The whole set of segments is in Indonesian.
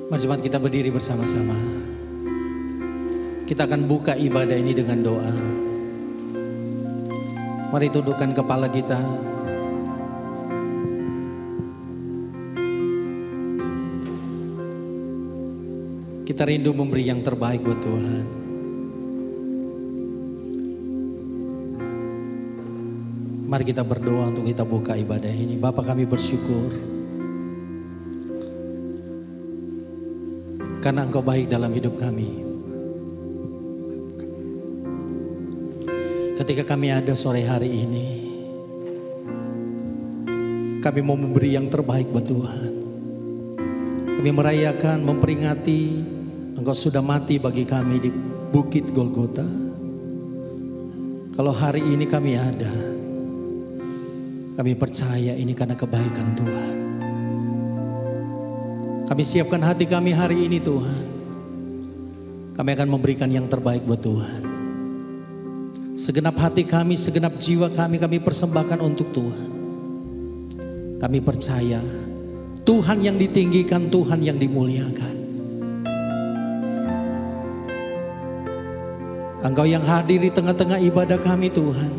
Mari jemaat kita berdiri bersama-sama. Kita akan buka ibadah ini dengan doa. Mari tundukkan kepala kita. Kita rindu memberi yang terbaik buat Tuhan. Mari kita berdoa untuk kita buka ibadah ini. Bapa, kami bersyukur karena Engkau baik dalam hidup kami. Ketika kami ada sore hari ini, kami mau memberi yang terbaik buat Tuhan. Kami merayakan, memperingati Engkau sudah mati bagi kami di Bukit Golgota. Kalau hari ini kami ada, kami percaya ini karena kebaikan Tuhan. Kami siapkan hati kami hari ini Tuhan. Kami akan memberikan yang terbaik buat Tuhan. Segenap hati kami, segenap jiwa kami persembahkan untuk Tuhan. Kami percaya Tuhan yang ditinggikan, Tuhan yang dimuliakan. Engkau yang hadir di tengah-tengah ibadah kami Tuhan.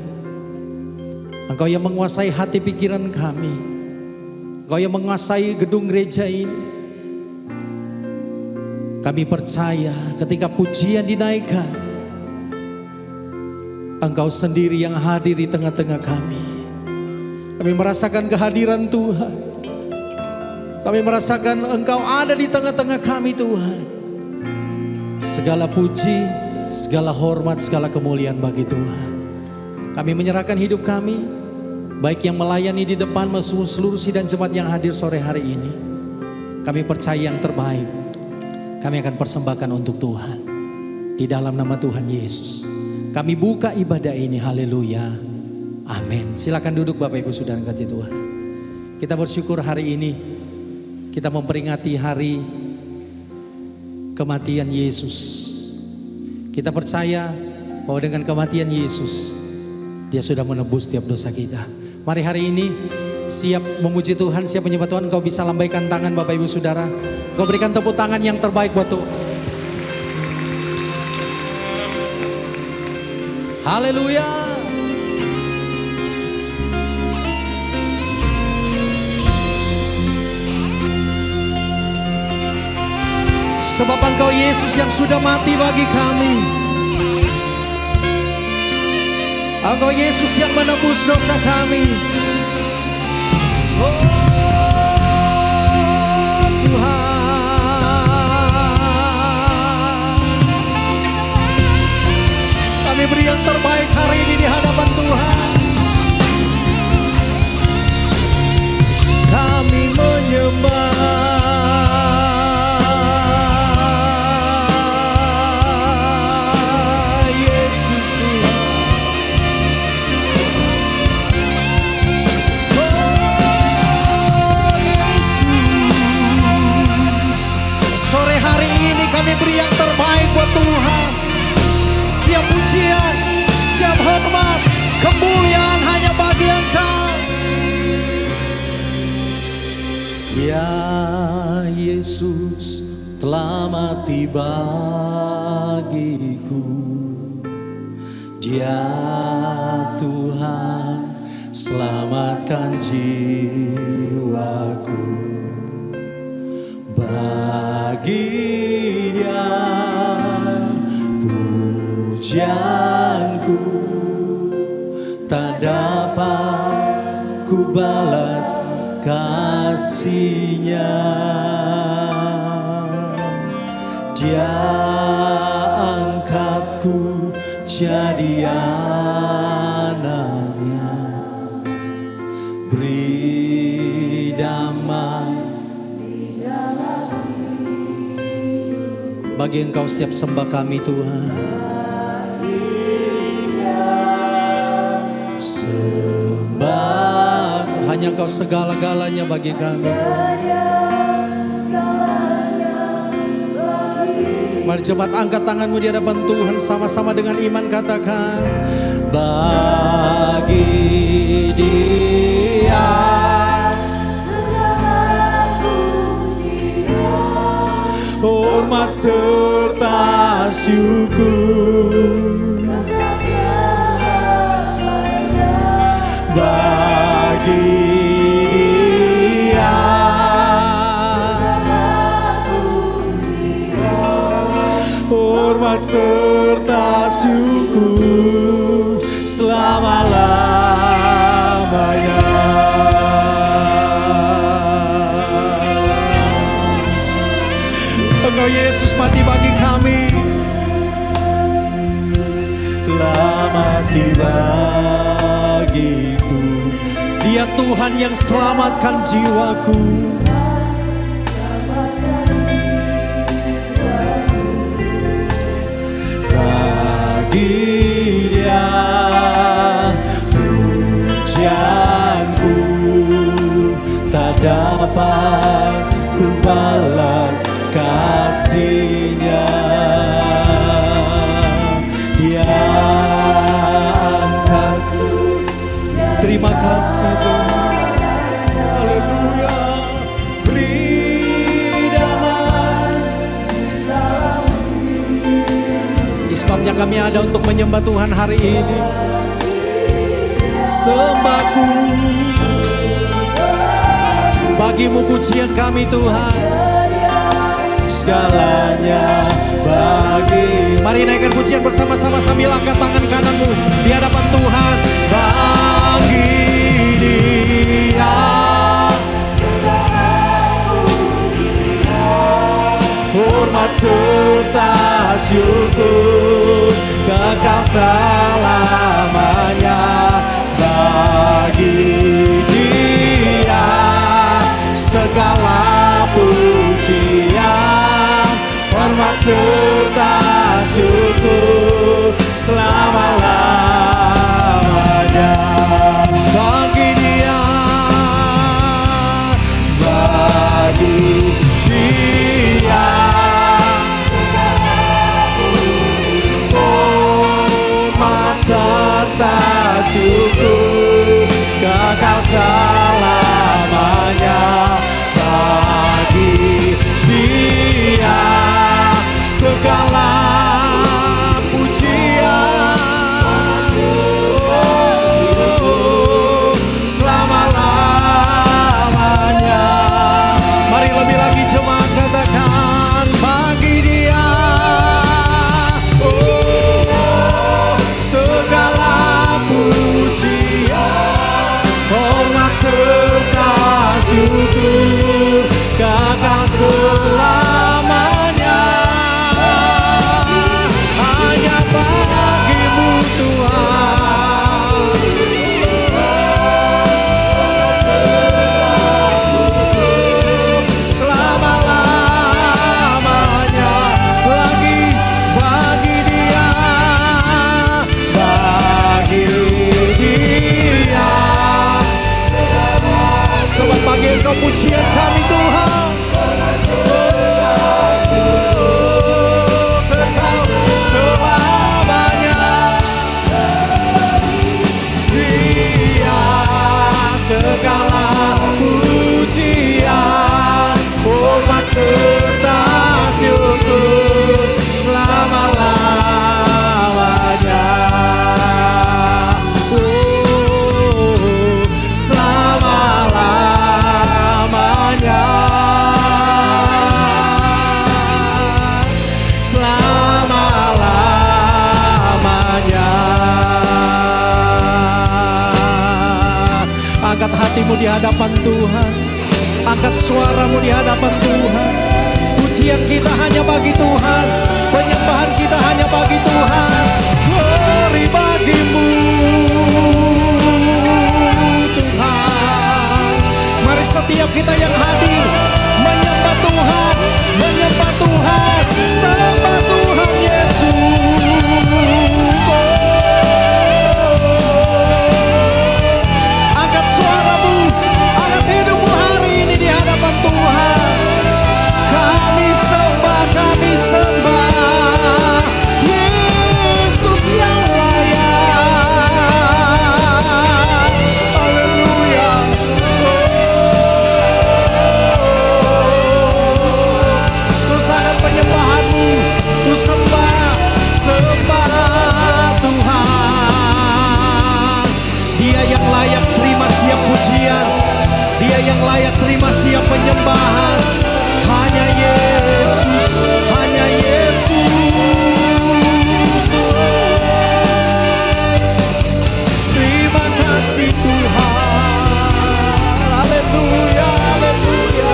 Engkau yang menguasai hati pikiran kami. Engkau yang menguasai gedung gereja ini. Kami percaya ketika pujian dinaikkan, Engkau sendiri yang hadir di tengah-tengah kami. Kami merasakan kehadiran Tuhan. Kami merasakan Engkau ada di tengah-tengah kami Tuhan. Segala puji, segala hormat, segala kemuliaan bagi Tuhan. Kami menyerahkan hidup kami, baik yang melayani di depan maupun seluruh sidang jemaat yang hadir sore hari ini. Kami percaya yang terbaik kami akan persembahkan untuk Tuhan. Di dalam nama Tuhan Yesus kami buka ibadah ini, haleluya, amin. Silakan duduk Bapak Ibu Saudara yang kasih Tuhan. Kita bersyukur hari ini kita memperingati hari kematian Yesus. Kita percaya bahwa dengan kematian Yesus, Dia sudah menebus setiap dosa kita. Mari hari ini siap memuji Tuhan, siap menyembah Tuhan. Engkau bisa lambaikan tangan Bapak Ibu Saudara. Engkau berikan tepuk tangan yang terbaik buat Tuhan. Haleluya. Sebab Engkau Yesus yang sudah mati bagi kami. Engkau Yesus yang menebus dosa kami. Oh Tuhan, kami beri yang terbaik hari ini di hadapan Tuhan. Kami menyembah kami beri yang terbaik buat Tuhan. Setiap pujian, setiap hormat, kemuliaan hanya bagi Engkau. Ya Yesus telah mati bagiku. Dia Tuhan selamatkan jiwaku. Bagi Dia pujianku tak dapat ku balas kasih-Nya. Dia angkatku jadi anak-Nya, beri damai bagi Engkau setiap sembah kami Tuhan. Sembah hanya Engkau segala-galanya bagi kami. Mari jemaat angkat tanganmu di hadapan Tuhan, sama-sama dengan iman katakan, bagi Dia hormat serta syukur bagi Dia. Hormat serta syukur selama-lamanya. Engkau Yesus mati bagi kami, telah mati bagiku. Dia Tuhan yang selamatkan jiwaku. Bagi Dia pujianku tak dapat ku balas kasih-Nya. Dia angkatku. Terima kasih Tuhan. Haleluya. Beri damai. Sebabnya kami ada untuk menyembah Tuhan hari ini. Sembahku bagimu, pujian kami Tuhan, segalanya bagi. Mari naikkan pujian bersama-sama sambil angkat tangan kananmu di hadapan Tuhan. Bagi Dia hormat serta syukur kekal selamanya. Bagi Dia segala pujian, hormat serta syukur selama-lamanya. Bagi Dia, bagi Dia hormat serta syukur kekal selamanya. Bagi Dia segala pujian, selama-lamanya. Mari lebih lagi jemaat katakan bagi Dia segala pujian, hormat serta syukur kekal selamanya. Hanya bagi-Mu Tuhan. Selama-lamanya. Lagi bagi Dia, bagi Dia. Sobat pagi Engkau pujian kami Tuhan. Tetap selamanya. Dia segala pujian, hormat serta syukur selama-lamanya. Selama-lamanya. Selama-lamanya. Angkat hatimu di hadapan Tuhan. Angkat suaramu di hadapan Tuhan. Pujian kita hanya bagi Tuhan. Penyembahan kita hanya bagi Tuhan. Glory bagi-Mu Tuhan. Mari setiap kita yang hadir menyembah Tuhan, menyembah Tuhan, sembah Tuhan Yesus. Angkat suaramu, angkat hidupmu hari ini di hadapan Tuhan. Kami sembah Yesus yang layak. Haleluya. yang layak terima siap penyembahan. Hanya Yesus, hanya Yesus. Terima kasih Tuhan. Haleluya, haleluya.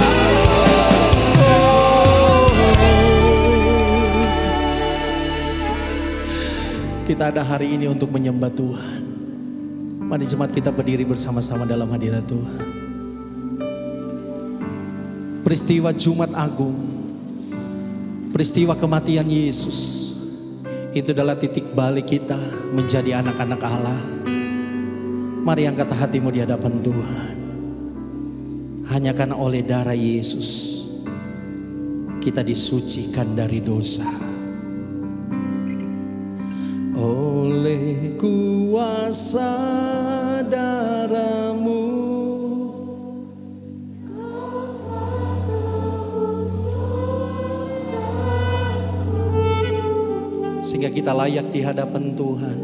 Kita ada hari ini untuk menyembah Tuhan. Mari jemaat kita berdiri bersama-sama dalam hadirat Tuhan. Peristiwa Jumat Agung, peristiwa kematian Yesus, itu adalah titik balik kita menjadi anak-anak Allah. Mari angkat hatimu di hadapan Tuhan. Hanya karena oleh darah Yesus kita disucikan dari dosa. Oleh kuasa darah-Mu sehingga kita layak di hadapan Tuhan,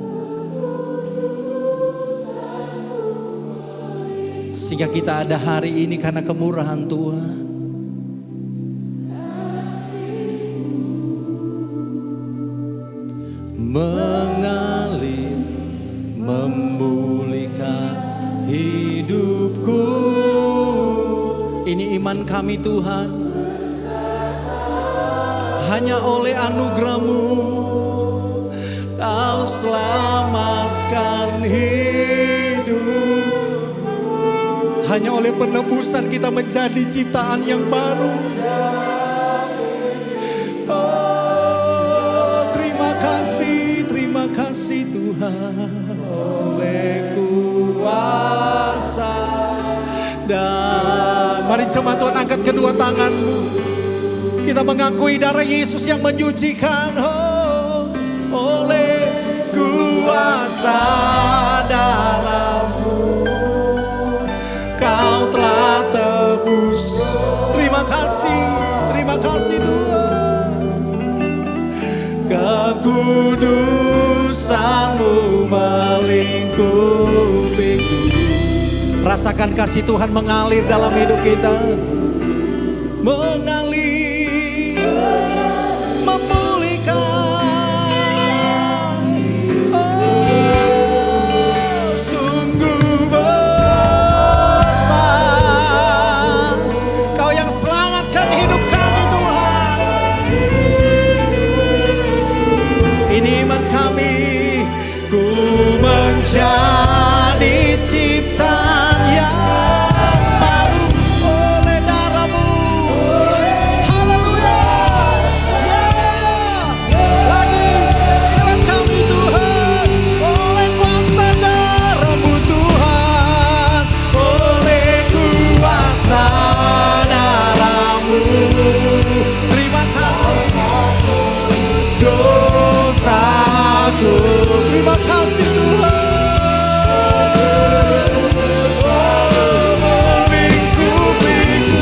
sehingga kita ada hari ini karena kemurahan Tuhan. Mengalir, memulihkan hidupku. Ini iman kami Tuhan. Hanya oleh anugerah-Mu Kau selamatkan hidup. Hanya oleh penebusan kita menjadi ciptaan yang baru. Terima kasih Tuhan. Oleh kuasa dan mari jemaat Tuhan angkat kedua tanganmu. Kita mengakui darah Yesus yang menyucikan. Oleh kuasa darah-Mu Kau telah tebus. Terima kasih Tuhan. Kekudusan-Mu melingkupiku. Rasakan kasih Tuhan mengalir dalam hidup kita. Mengalir, memulihkan. Oh, sungguh besar Kau yang selamatkan hidup kami Tuhan. Ini iman kami. Ku menjadi ciptaan yang baru oleh darah-Mu. Haleluya. Lagi iman kami Tuhan. Oleh kuasa darah-Mu Tuhan. Oleh kuasa darah-Mu. Terima kasih dosaku. Terima kasih Tuhan. Melingkupiku.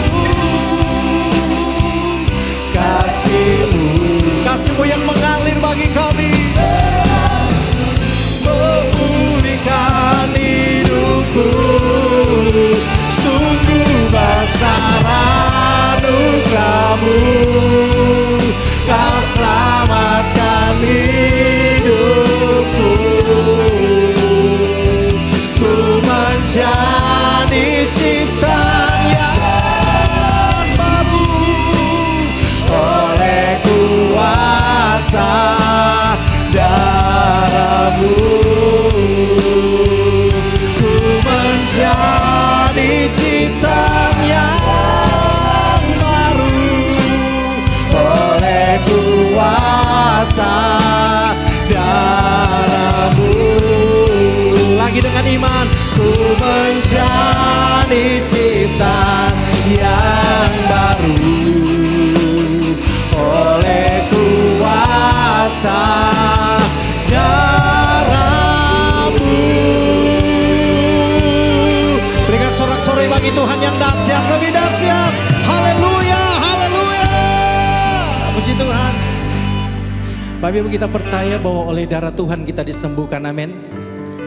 Kasih-Mu yang mengalir bagi kami. Memulihkan hidupku. Sungguh besar anugerah-Mu. Kau selamatkan hidupku. Ku menjadi ciptaan yang baru oleh kuasa darah-Mu. Ku menjadi ciptaan yang baru oleh kuasa darah-Mu. Lagi dengan iman. Ku menjadi ciptaan yang baru oleh kuasa darah-Mu. Berikan sorak-sorai bagi Tuhan yang dahsyat, lebih dahsyat. Haleluya, haleluya. Puji Tuhan. Bapak Ibu, kita percaya bahwa oleh darah Tuhan kita disembuhkan, amin.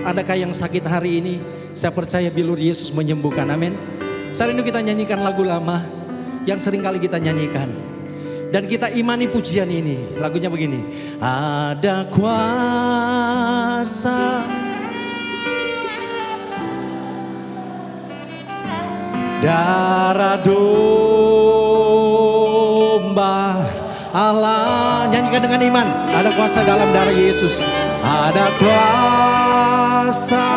Adakah yang sakit hari ini? Saya percaya bilur Yesus menyembuhkan, amin. Saya rindu kita nyanyikan lagu lama yang sering kali kita nyanyikan. Dan kita imani pujian ini. Lagunya begini. Ada kuasa darah domba Allah. Nyanyikan dengan iman. Ada kuasa dalam darah Yesus. Ada kuasa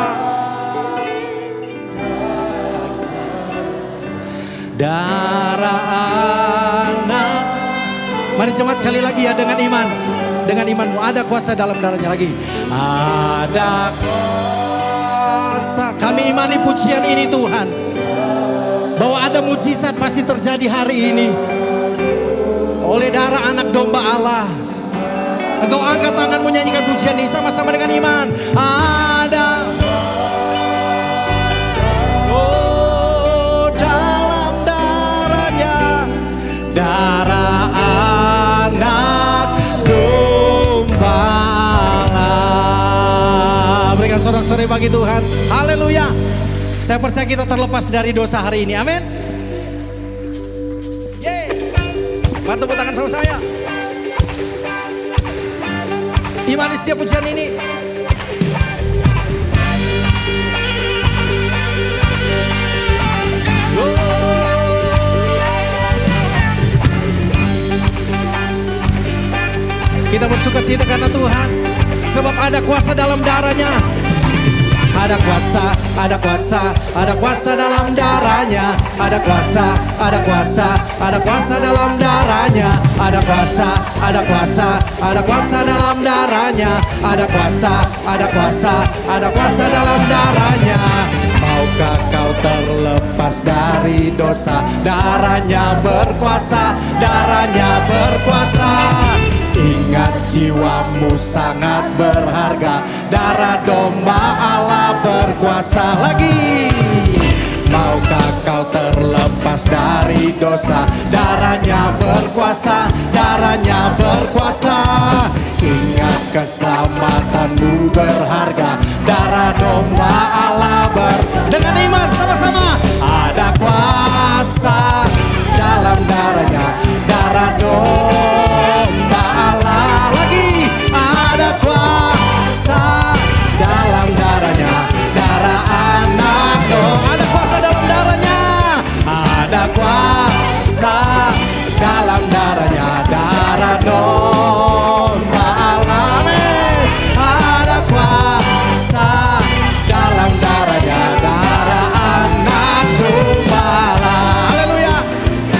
darah anak. Mari jemaat sekali lagi ya, dengan iman. Dengan imanmu ada kuasa dalam darahnya lagi. Ada kuasa. Kami imani pujian ini Tuhan, bahwa ada mujizat pasti terjadi hari ini oleh darah anak domba Allah. Engkau angkat tanganmu, nyanyikan pujian ini sama-sama dengan iman. Ada dalam darahnya, darah anak domba Allah. Berikan sorak-sorai bagi Tuhan. Haleluya. Saya percaya kita terlepas dari dosa hari ini. Amin. Yeay. Mari tepuk tangan sama saya. Imani setiap pujian ini. Kita bersuka cita karena Tuhan, sebab ada kuasa dalam darahnya. Ada kuasa, ada kuasa, ada kuasa dalam darahnya. Ada kuasa, ada kuasa, ada kuasa dalam darahnya. Ada kuasa, ada kuasa, ada kuasa dalam darahnya. Ada kuasa, ada kuasa, ada kuasa dalam darahnya. Maukah kau terlepas dari dosa? Darahnya berkuasa, darahnya berkuasa. Ingat jiwamu sangat berharga, darah domba Allah berkuasa. Lagi, maukah kau terlepas dari dosa? Darahnya berkuasa, darahnya berkuasa. Ingat keselamatanmu berharga, darah domba Allah dengan iman sama-sama. Ada kuasa dalam darahnya, darah domba Allah. Lagi, ada kuasa dalam darahnya, darah anak domba. Ada kuasa dalam darahnya, ada kuasa dalam darahnya, darah domba Allah. Amin. Ada kuasa dalam darahnya, darah anak domba Allah. Haleluya.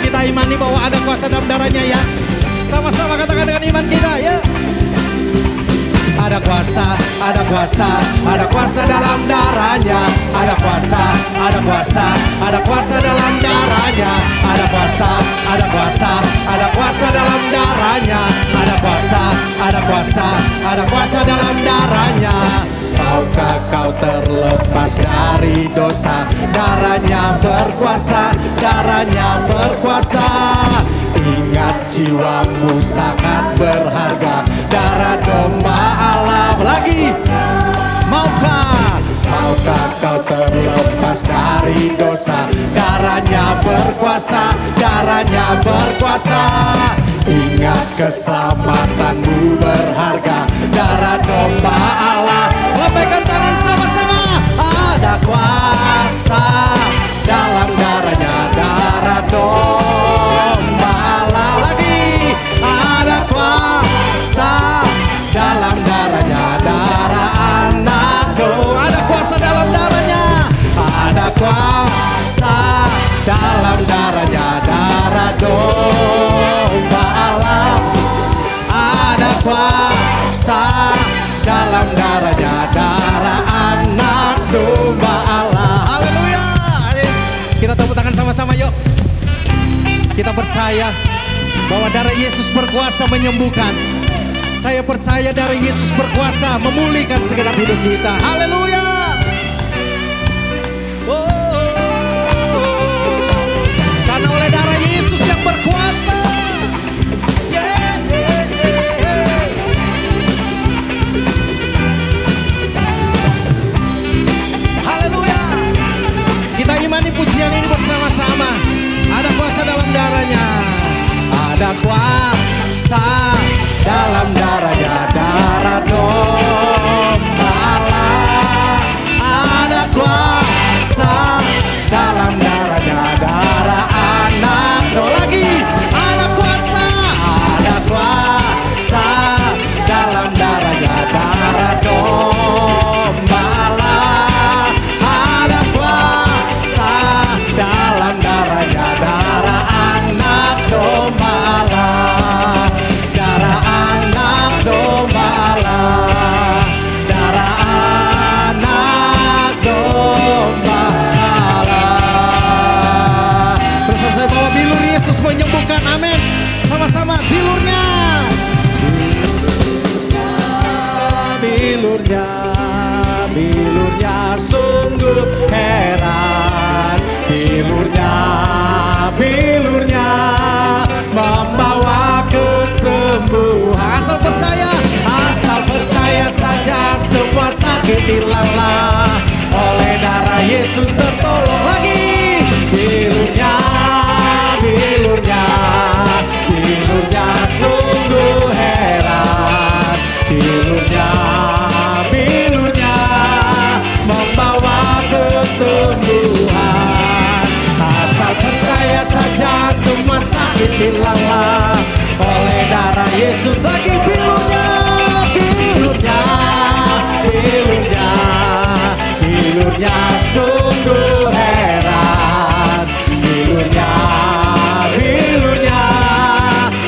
Kita imani bahwa ada kuasa dalam darahnya ya. Sama-sama katakan dengan iman kita ya. Ada kuasa, ada kuasa, ada kuasa dalam darahnya. Ada kuasa, ada kuasa, ada kuasa dalam darahnya. Ada kuasa, ada kuasa, ada kuasa dalam darahnya. Ada kuasa, ada kuasa, ada kuasa dalam darahnya. Maukah kau terlepas dari dosa? Darahnya berkuasa, darahnya berkuasa. Ingat jiwamu sangat berharga, darah domba Allah. Lagi, maukah kau terlepas dari dosa? Darahnya berkuasa, darahnya berkuasa. Ingat keselamatanmu berharga, darah domba Allah. Lambaikan tangan sama-sama. Ada kuasa dalam darahnya, darah domba Allah. Lagi, ada kuasa dalam darahnya, darah anak domba. Ada kuasa dalam darahnya, ada kuasa dalam darahnya, darah domba Allah. Ada kuasa dalam darahnya, darah anak domba Allah. Haleluya. Kita tepuk tangan sama-sama yuk. Kita percaya bahwa darah Yesus berkuasa menyembuhkan. Saya percaya darah Yesus berkuasa memulihkan segenap hidup kita. Haleluya. Karena oleh darah Yesus yang berkuasa. Haleluya. Kita imani pujian ini bersama ada kuasa dalam darahnya, darah Domba. Ada kuasa dalam darahnya, darah anak domba. Lagi ada kuasa dalam darahnya, darah domba. Ada kuasa dalam darahnya, darah anak domba. Darah anak domba, darah anak domba. Terus saya bawa bilur Yesus menyembuhkan, amin. Sama-sama bilurnya. Bilurnya, bilurnya sungguh heran. Bilurnya membawa kesembuhan. Asal percaya saja, semua sakit hilanglah. Oleh darah Yesus tertolong. Lagi bilurnya sungguh heran. Bilurnya membawa kesembuhan. Asal percaya saja, semua sakit hilanglah. Oleh darah Yesus. Lagi bilurnya sungguh heran. Bilurnya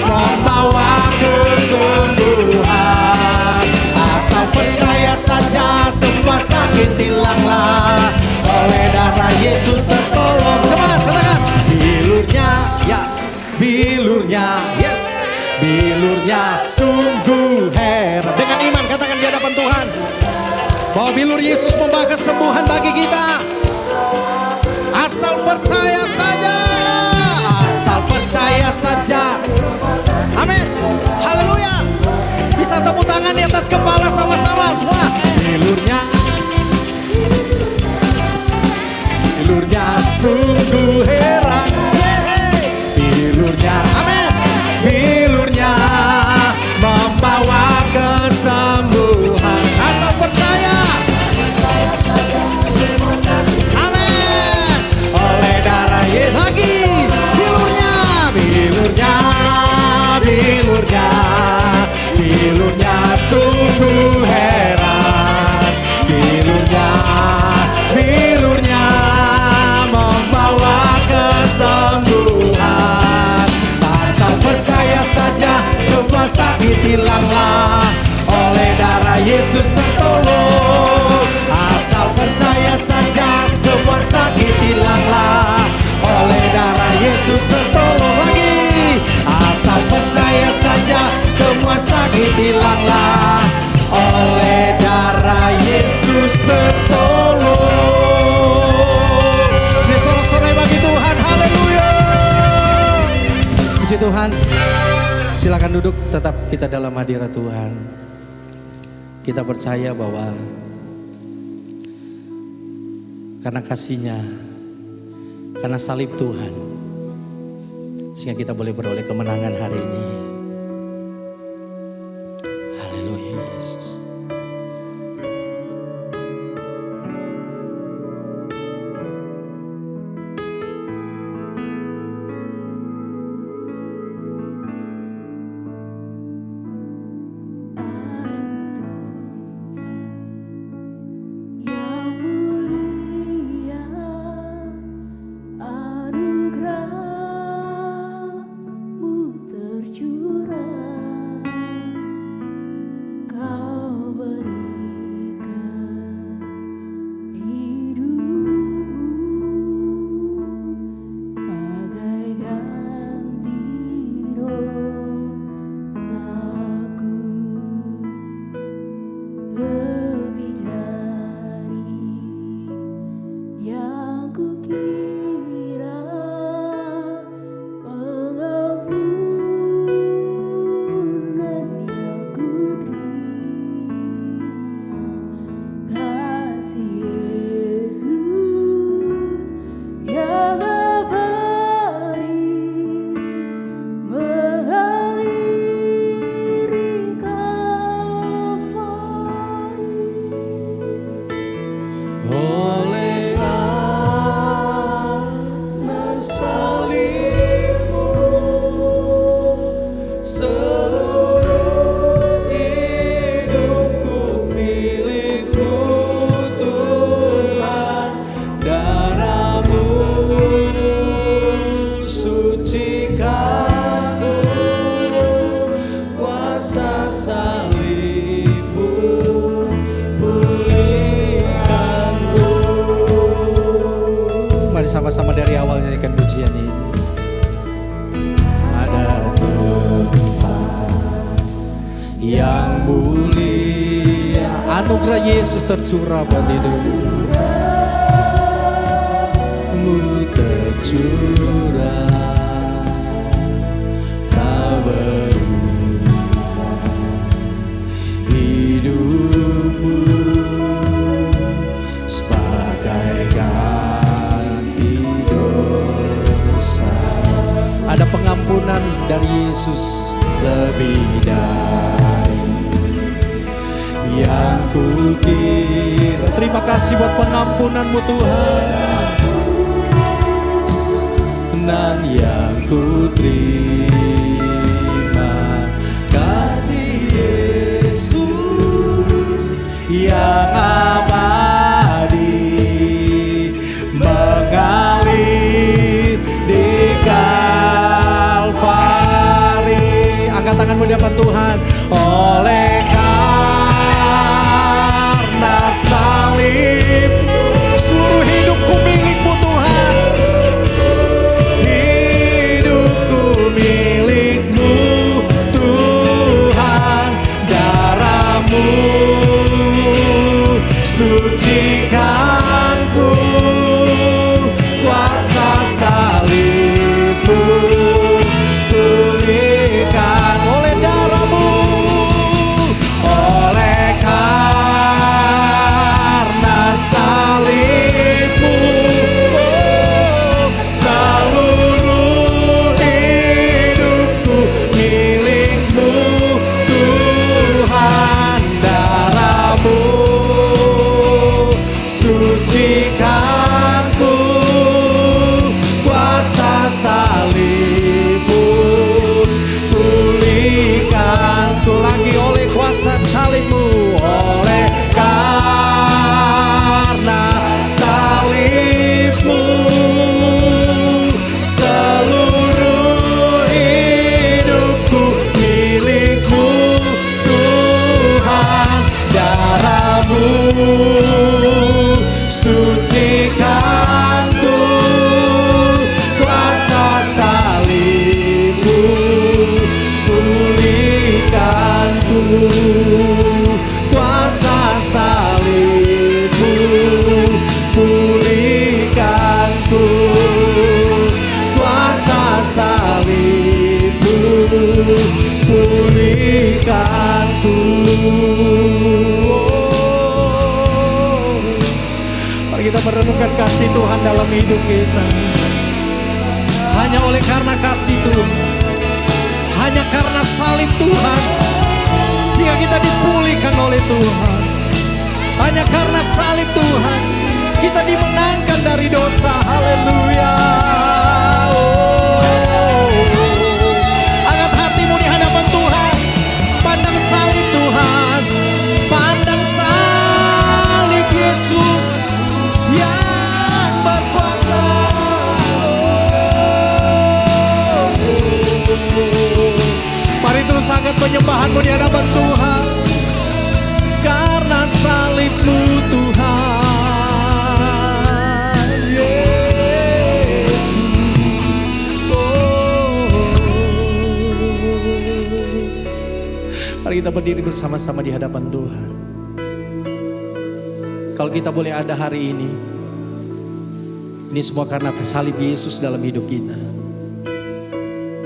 membawa kesembuhan. Asal percaya saja, semua sakit hilanglah. Oleh darah Yesus tertolong. Semangat, katakan bilurnya, ya bilurnya, yes. Bilurnya sungguh heran. Dengan iman katakan di hadapan Tuhan bahwa bilur Yesus membawa kesembuhan bagi kita. Asal percaya saja. Amin. Haleluya. Bisa tepuk tangan di atas kepala sama-sama semua. Bilurnya sungguh heran. Bilurnya, amin. Bilurnya membawa kesembuhan. Asal percaya. Amin. Oleh darah Yesus. Lagi bilurnya sungguh heran. Bilurnya membawa kesembuhan. Asal percaya saja, semua sakit hilanglah. Oleh darah Yesus tertolong. Asal percaya saja, semua sakit hilanglah. Oleh darah Yesus tertolong. Lagi asal percaya saja, semua sakit hilanglah. Oleh darah Yesus tertolong. Ini sorak-sorai bagi Tuhan. Haleluya. Puji Tuhan. Silakan duduk, tetap kita dalam hadirat Tuhan. Kita percaya bahwa karena kasih-Nya, karena salib Tuhan, sehingga kita boleh beroleh kemenangan hari ini. Haleluya Yesus. Anugerah-Mu tercurah. bersama-sama dari awal nyanyikan pujian ini. Ada tempat yang mulia, anugerah Yesus tercurah buat hidupmu, tercurah, kau berikan hidupmu sebagai ganti dosa. Ada pengampunan dari Yesus lebih dari yang kukira. Terima kasih buat pengampunanmu Tuhan, dan yang ku terima kasih Yesus yang abadi mengalir di Kalvari. Angkat tanganmu di hadapan Tuhan. Oleh karena salib, seluruh hidupku milikmu Tuhan. Sucikanku, kuasa salibmu, pulihkan oleh darahmu. Oleh karena salibmu, seluruh hidupku milikmu Tuhan. Darahmu sucikanku, kuasa salibmu, pulihkanku. Lagi oleh kuasa salibmu. Oleh karena salibmu, seluruh hidupku milikmu Tuhan. Darahmu sucikanku, kuasa salibmu, pulihkanku. Kuasa salibmu, pulihkanku. Kuasa salibmu, pulihkanku. Kita merenungkan kasih Tuhan dalam hidup kita. Hanya oleh karena kasih Tuhan, hanya karena salib Tuhan, sehingga kita dipulihkan oleh Tuhan. Hanya karena salib Tuhan, kita dimenangkan dari dosa. Haleluya. Angkat hatimu di hadapan Tuhan. Pandang salib Tuhan, pandang salib Yesus yang berkuasa. Mari terus angkat penyembahanmu di hadapan Tuhan. Karena salibmu Tuhan Yesus. Mari kita berdiri bersama-sama di hadapan Tuhan. Kalau kita boleh ada hari ini semua karena salib Yesus dalam hidup kita.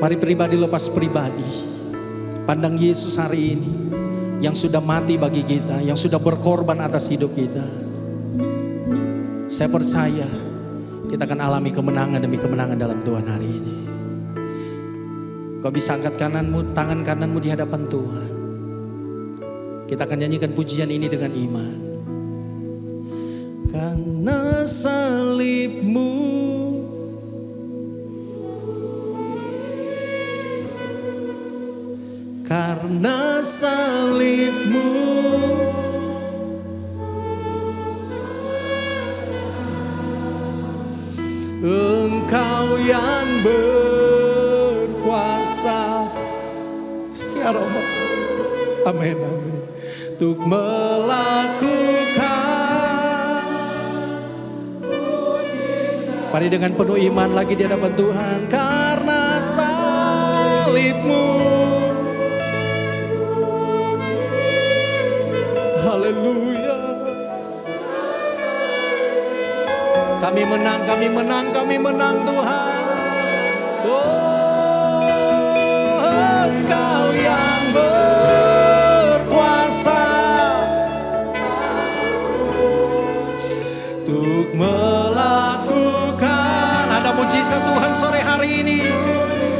Mari pribadi lepas pribadi, pandang Yesus hari ini yang sudah mati bagi kita, yang sudah berkorban atas hidup kita. Saya percaya kita akan alami kemenangan demi kemenangan dalam Tuhan hari ini. Kau bisa angkat tangan kananmu di hadapan Tuhan. Kita akan nyanyikan pujian ini dengan iman. Karena salibmu, karena salibmu, Engkau yang berkuasa. Amin, amin. Untuk melakukan Mari dengan penuh iman lagi di hadapan Tuhan. Karena salib-Mu, haleluya. Kami menang, kami menang, kami menang Tuhan. Oh, Engkau yang berkuasa untuk melakukan. Ada mujizat Tuhan sore hari ini.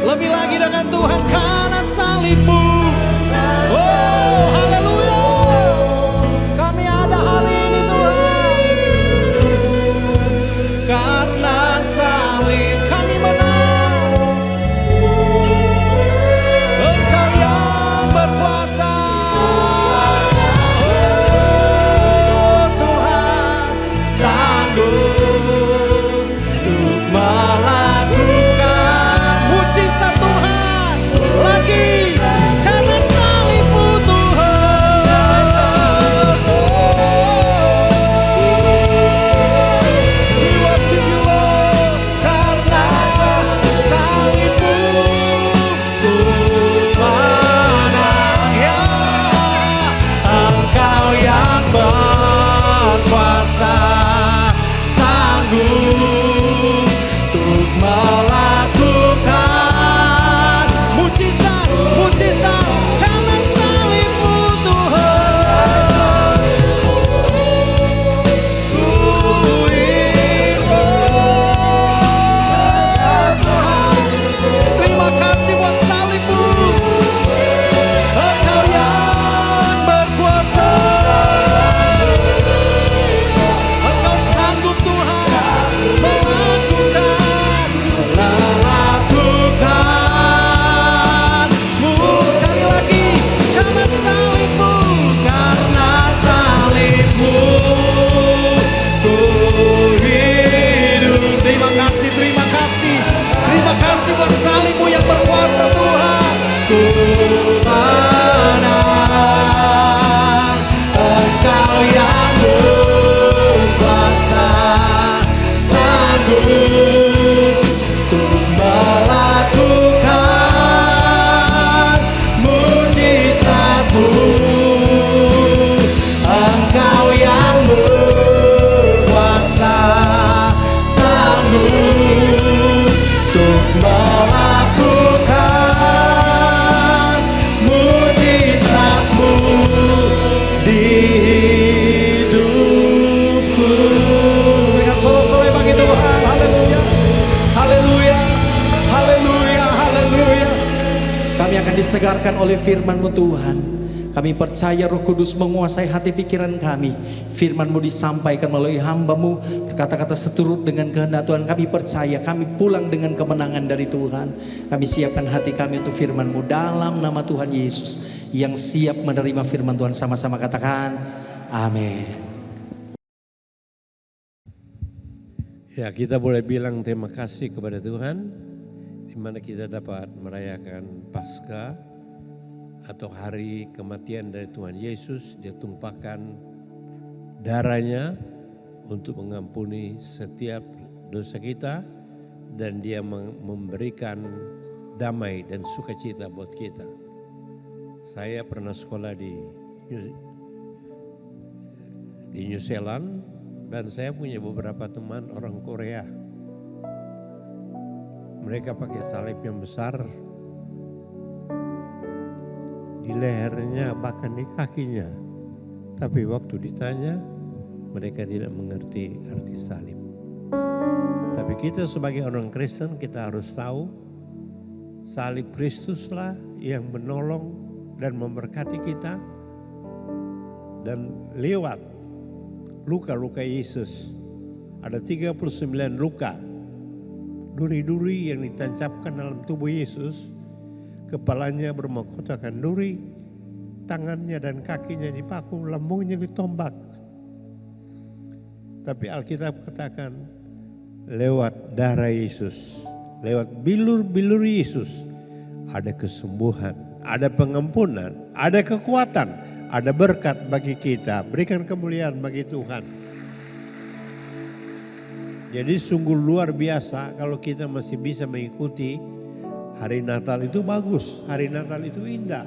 Lebih lagi dengan Tuhan karena salib-Mu. Oh, haleluya. Kami ada hari ini Tuhan. Karena salib kami menang. Engkau yang berkuasa. Oh Tuhan, sanggup untuk melakukan mujizat Tuhan lagi. Karena salib-Mu Tuhan. We worship you Lord. Karena salib-Mu ku menang ya. Engkau yang berkuasa, sanggup untuk melakukan mujizat, mujizat. Karena salib-Mu Tuhan. Terima kasih buat salib-Mu. Engkau yang berkuasa. Engkau sanggup Tuhan melakukan-mu. Sekali lagi, karena salib-Mu, karena salib-Mu ku hidup. Terima kasih, terima kasih. Terima kasih buat salib-Mu yang berkuasa Tuhan. Ku menang. Engkau yang berkuasa, sanggup untuk melakukan mujizat-Mu. Engkau yang berkuasa, sanggup untuk melakukan mujizat-Mu di hidupku. Berikan solo-solo bagi Tuhan. Haleluya, haleluya, haleluya, haleluya. Kami akan disegarkan oleh firman-Mu Tuhan. Kami percaya Roh Kudus menguasai hati pikiran kami. Firman-Mu disampaikan melalui hamba-Mu, berkata-kata seturut dengan kehendak Tuhan. Kami percaya kami pulang dengan kemenangan dari Tuhan. Kami siapkan hati kami untuk firman-Mu dalam nama Tuhan Yesus. Yang siap menerima firman Tuhan sama-sama katakan amin. Ya, kita boleh bilang terima kasih kepada Tuhan di mana kita dapat merayakan Paskah atau hari kematian dari Tuhan Yesus. Dia tumpahkan darahnya untuk mengampuni setiap dosa kita dan Dia memberikan damai dan sukacita buat kita. Saya pernah sekolah di New Zealand dan saya punya beberapa teman orang Korea. Mereka pakai salib yang besar di lehernya bahkan di kakinya. Tapi waktu ditanya mereka tidak mengerti arti salib. Tapi kita sebagai orang Kristen kita harus tahu salib Kristuslah yang menolong dan memberkati kita. Dan lewat luka-luka Yesus ada 39 luka duri-duri yang ditancapkan dalam tubuh Yesus. Kepalanya bermahkotakan duri, tangannya dan kakinya dipaku, lambungnya ditombak. Tapi Alkitab katakan lewat darah Yesus, lewat bilur-bilur Yesus ada kesembuhan, ada pengampunan, ada kekuatan, ada berkat bagi kita. Berikan kemuliaan bagi Tuhan. Jadi sungguh luar biasa kalau kita masih bisa mengikuti hari Natal itu bagus, hari Natal itu indah.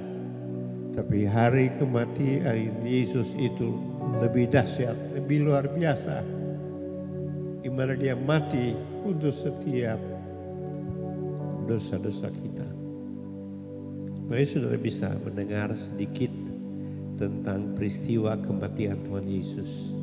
Tapi hari kematian Yesus itu lebih dahsyat, lebih luar biasa. Di mana dia mati untuk setiap dosa-dosa kita. Mari saudara bisa mendengar sedikit tentang peristiwa kematian Tuhan Yesus.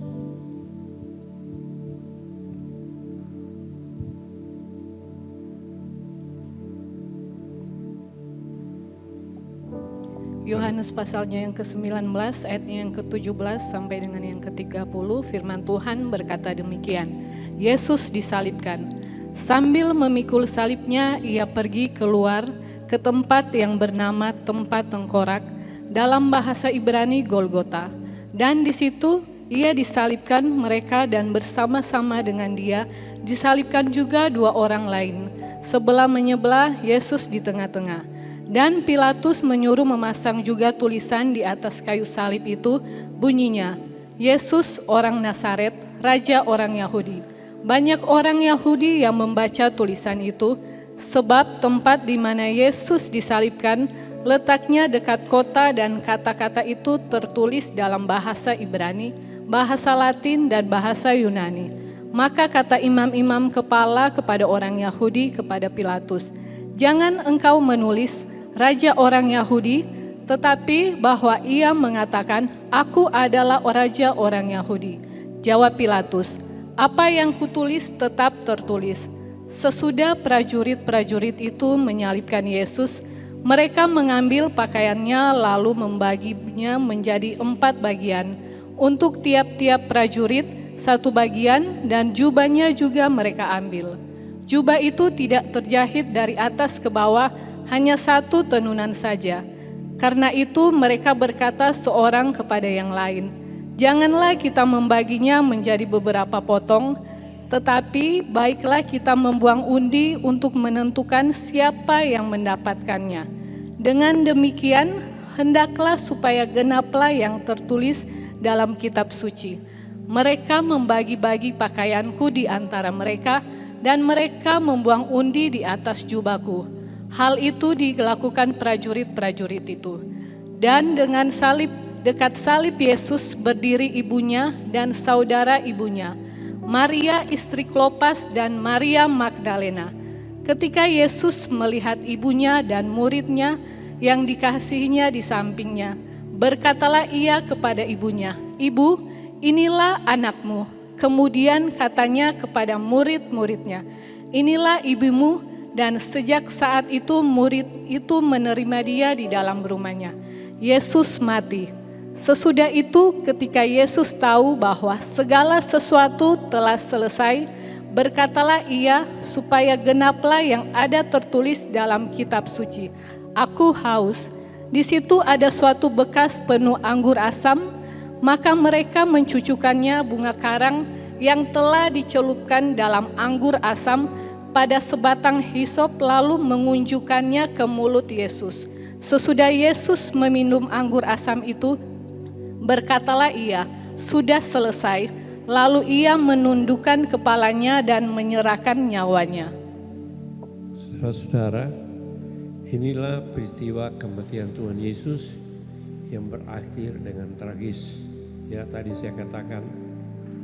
Yohanes pasalnya yang ke-19 ayatnya yang ke-17 sampai dengan yang ke-30, firman Tuhan berkata demikian. Yesus disalibkan. Sambil memikul salibnya, ia pergi keluar ke tempat yang bernama tempat tengkorak, dalam bahasa Ibrani Golgota. Dan di situ ia disalibkan mereka, dan bersama-sama dengan dia disalibkan juga dua orang lain. Sebelah menyebelah, Yesus di tengah-tengah. Dan Pilatus menyuruh memasang juga tulisan di atas kayu salib itu, bunyinya, Yesus orang Nazaret, Raja orang Yahudi. Banyak orang Yahudi yang membaca tulisan itu, sebab tempat di mana Yesus disalibkan letaknya dekat kota, dan kata-kata itu tertulis dalam bahasa Ibrani, bahasa Latin, dan bahasa Yunani. Maka kata imam-imam kepala kepada orang Yahudi kepada Pilatus, jangan engkau menulis Raja orang Yahudi, tetapi bahwa ia mengatakan, aku adalah Raja orang Yahudi. Jawab Pilatus, apa yang kutulis tetap tertulis. Sesudah prajurit-prajurit itu menyalibkan Yesus, mereka mengambil pakaiannya lalu membaginya menjadi 4 bagian. Untuk tiap-tiap prajurit 1 bagian, dan jubahnya juga mereka ambil. Jubah itu tidak terjahit dari atas ke bawah, hanya 1 tenunan saja. Karena itu mereka berkata seorang kepada yang lain, janganlah kita membaginya menjadi beberapa potong, tetapi baiklah kita membuang undi untuk menentukan siapa yang mendapatkannya. Dengan demikian, hendaklah supaya genaplah yang tertulis dalam kitab suci. Mereka membagi-bagi pakaianku di antara mereka, dan mereka membuang undi di atas jubahku. Hal itu dilakukan prajurit-prajurit itu. Dan dengan salib, dekat salib Yesus berdiri ibunya dan saudara ibunya, Maria istri Klopas dan Maria Magdalena. Ketika Yesus melihat ibunya dan muridnya yang dikasihinya di sampingnya, berkatalah ia kepada ibunya, Ibu, inilah anakmu. Kemudian katanya kepada murid-muridnya, inilah ibumu. Dan sejak saat itu murid itu menerima dia di dalam rumahnya. Yesus mati. Sesudah itu ketika Yesus tahu bahwa segala sesuatu telah selesai, berkatalah ia supaya genaplah yang ada tertulis dalam kitab suci. Aku haus. Di situ ada suatu bekas penuh anggur asam, maka mereka mencucukkannya bunga karang yang telah dicelupkan dalam anggur asam pada sebatang hisop, lalu mengunjukkannya ke mulut Yesus. Sesudah Yesus meminum anggur asam itu, berkatalah ia, sudah selesai. Lalu ia menundukkan kepalanya dan menyerahkan nyawanya. Saudara-saudara, inilah peristiwa kematian Tuhan Yesus yang berakhir dengan tragis. Ya, tadi saya katakan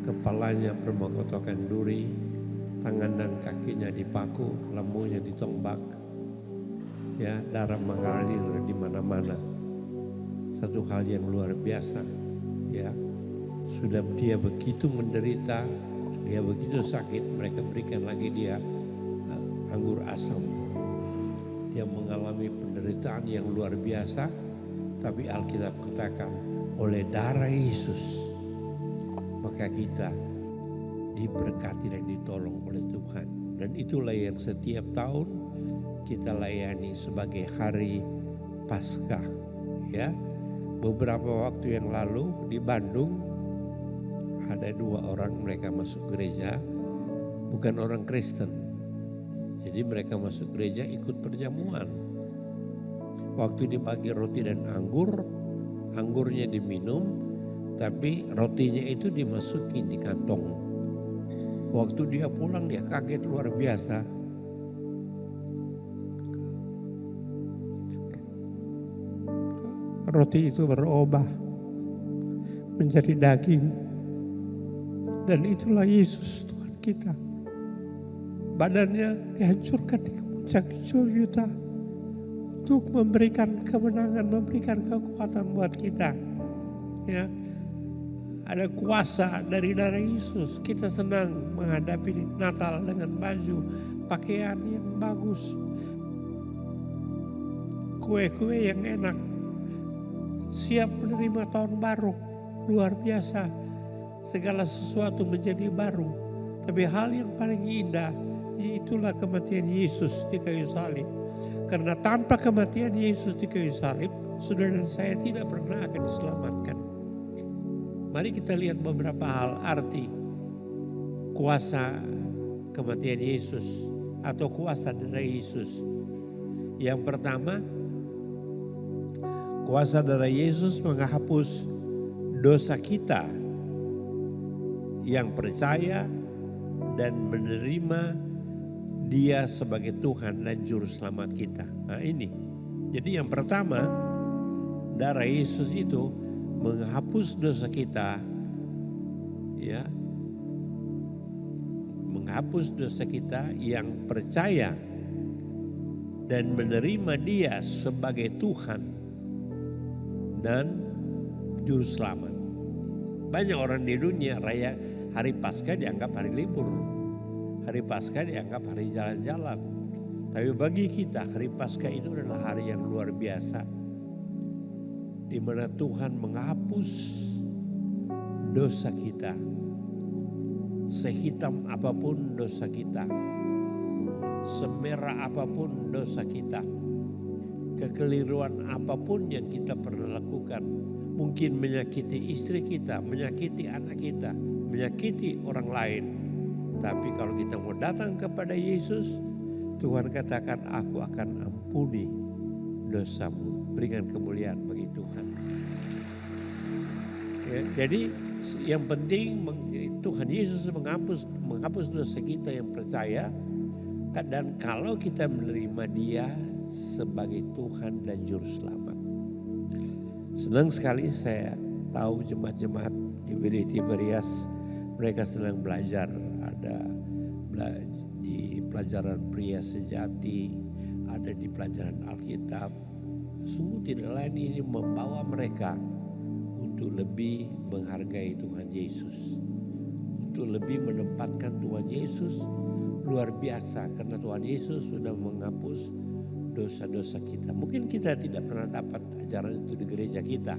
kepalanya bermahkotakan duri, tangan dan kakinya dipaku, lembunya ditombak, ya, darah mengalir di mana-mana. Satu hal yang luar biasa, ya. Sudah dia begitu menderita, dia begitu sakit, mereka berikan lagi dia anggur asam. Dia mengalami penderitaan yang luar biasa, tapi Alkitab katakan oleh darah Yesus maka kita diberkati dan ditolong oleh Tuhan. Dan itulah yang setiap tahun kita layani sebagai hari Paskah. Ya, beberapa waktu yang lalu di Bandung ada 2 orang, mereka masuk gereja, bukan orang Kristen. Jadi mereka masuk gereja ikut perjamuan. Waktu dibagi roti dan anggur, anggurnya diminum, tapi rotinya itu dimasukin di kantong. Waktu dia pulang dia kaget luar biasa. Roti itu berubah menjadi daging. Dan itulah Yesus Tuhan kita. Badannya dihancurkan di puncak Golgota untuk memberikan kemenangan, memberikan kekuatan buat kita. Ya, ada kuasa dari darah Yesus. Kita senang menghadapi Natal dengan baju, pakaian yang bagus, kue-kue yang enak, siap menerima tahun baru. Luar biasa, segala sesuatu menjadi baru. Tapi hal yang paling indah, itulah kematian Yesus di kayu salib. Karena tanpa kematian Yesus di kayu salib, saudara dan saya tidak pernah akan diselamatkan. Mari kita lihat beberapa hal arti kuasa kematian Yesus atau kuasa darah Yesus. Yang pertama, kuasa darah Yesus menghapus dosa kita yang percaya dan menerima Dia sebagai Tuhan dan Juru Selamat kita. Nah ini, jadi yang pertama, darah Yesus itu menghapus dosa kita, ya, menghapus dosa kita yang percaya dan menerima Dia sebagai Tuhan dan Juru Selamat. Banyak orang di dunia raya hari Paskah dianggap hari libur. Hari Paskah dianggap hari jalan-jalan. Tapi bagi kita hari Paskah itu adalah hari yang luar biasa. Di mana Tuhan menghapus dosa kita. Sehitam apapun dosa kita. Semerah apapun dosa kita. Kekeliruan apapun yang kita pernah lakukan. Mungkin menyakiti istri kita, menyakiti anak kita, menyakiti orang lain. Tapi kalau kita mau datang kepada Yesus, Tuhan katakan, aku akan ampuni dosamu. Berikan kemuliaan bagi Tuhan. Ya, jadi yang penting Tuhan Yesus menghapus dosa kita yang percaya. Dan kalau kita menerima Dia sebagai Tuhan dan Juru Selamat. Senang sekali saya tahu jemaat-jemaat di GBD Tiberias mereka sedang belajar. Ada di pelajaran pria sejati, ada di pelajaran Alkitab. Sungguh tidak lain ini membawa mereka untuk lebih menghargai Tuhan Yesus. Untuk lebih menempatkan Tuhan Yesus luar biasa. Karena Tuhan Yesus sudah menghapus dosa-dosa kita. Mungkin kita tidak pernah dapat ajaran itu di gereja kita.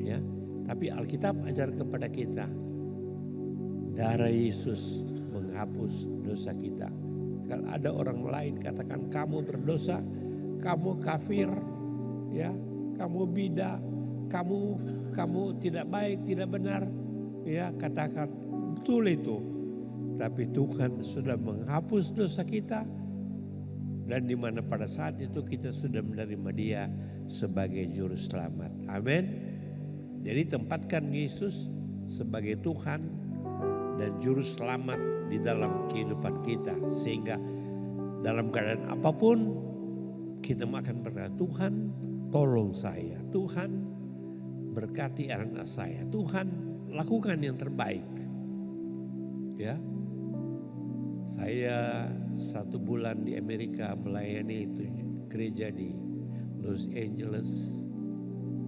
Ya, tapi Alkitab ajar kepada kita. Darah Yesus menghapus dosa kita. Kalau ada orang lain katakan kamu berdosa, kamu kafir, ya, kamu bidah, kamu tidak baik, tidak benar, ya, katakan betul itu. Tapi Tuhan sudah menghapus dosa kita dan di mana pada saat itu kita sudah menerima Dia sebagai Juru Selamat. Amin. Jadi tempatkan Yesus sebagai Tuhan dan Juru Selamat di dalam kehidupan kita. Sehingga dalam keadaan apapun kita akan berkata, Tuhan tolong saya. Tuhan berkati anak saya. Tuhan lakukan yang terbaik. Ya, saya 1 bulan di Amerika melayani gereja di Los Angeles,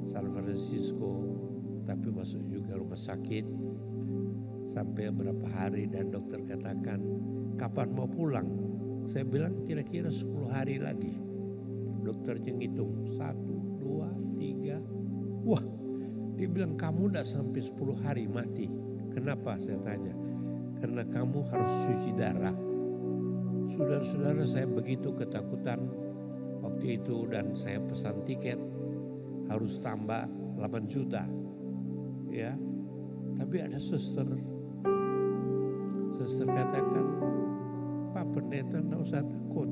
San Francisco. Tapi masuk juga rumah sakit. Sampai beberapa hari dan dokter katakan, kapan mau pulang? Saya bilang kira-kira 10 hari lagi. Dokternya ngitung 1, 2, 3. Wah, dia bilang kamu udah sampai 10 hari mati. Kenapa saya tanya? Karena kamu harus cuci darah. Saudara-saudara, saya begitu ketakutan waktu itu dan saya pesan tiket harus tambah 8 juta. Ya, tapi ada suster katakan, Pak Pendeta enggak usah takut.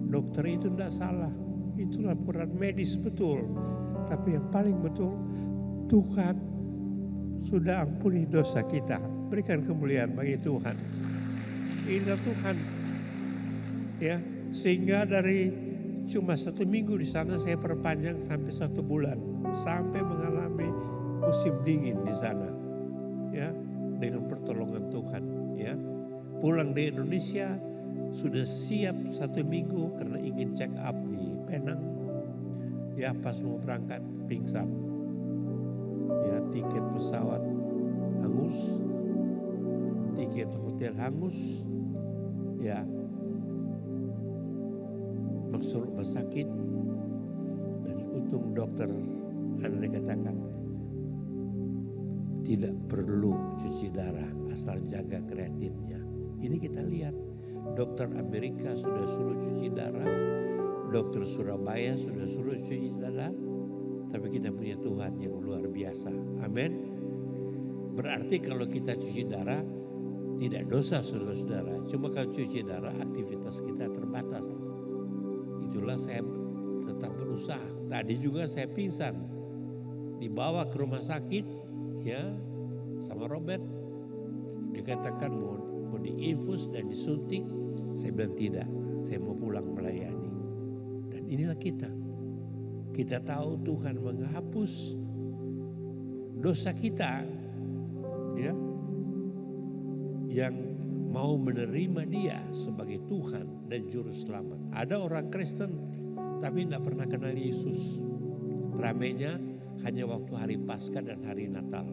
Dokter itu enggak salah. Itu laporan medis betul. Tapi yang paling betul, Tuhan sudah ampuni dosa kita. Berikan kemuliaan bagi Tuhan. Inilah Tuhan. Ya, sehingga dari cuma 1 minggu di sana saya perpanjang sampai 1 bulan. Sampai mengalami musim dingin di sana. Ya, dengan pertolongan Tuhan. Ya, pulang di Indonesia sudah siap 1 minggu karena ingin check up di Penang. Ya, pas mau berangkat pingsan. Ya, tiket pesawat hangus, tiket hotel hangus. Ya, masuk rumah sakit, dan untung dokter Anda katakan tidak perlu cuci darah asal jaga kreatinnya. Ini kita lihat, dokter Amerika sudah suruh cuci darah, dokter Surabaya sudah suruh cuci darah, tapi kita punya Tuhan yang luar biasa. Amin. Berarti kalau kita cuci darah tidak dosa, saudara-saudara. Cuma kalau cuci darah aktivitas kita terbatas. Itulah saya tetap berusaha. Tadi juga saya pingsan, dibawa ke rumah sakit ya sama Robert. Dikatakan mau diinfus dan disuntik. Saya bilang tidak, saya mau pulang melayani. Dan inilah kita. Kita tahu Tuhan menghapus dosa kita, ya, yang mau menerima Dia sebagai Tuhan dan Juru Selamat. Ada orang Kristen tapi tidak pernah kenal Yesus. Ramainya hanya waktu hari Paskah dan hari Natal.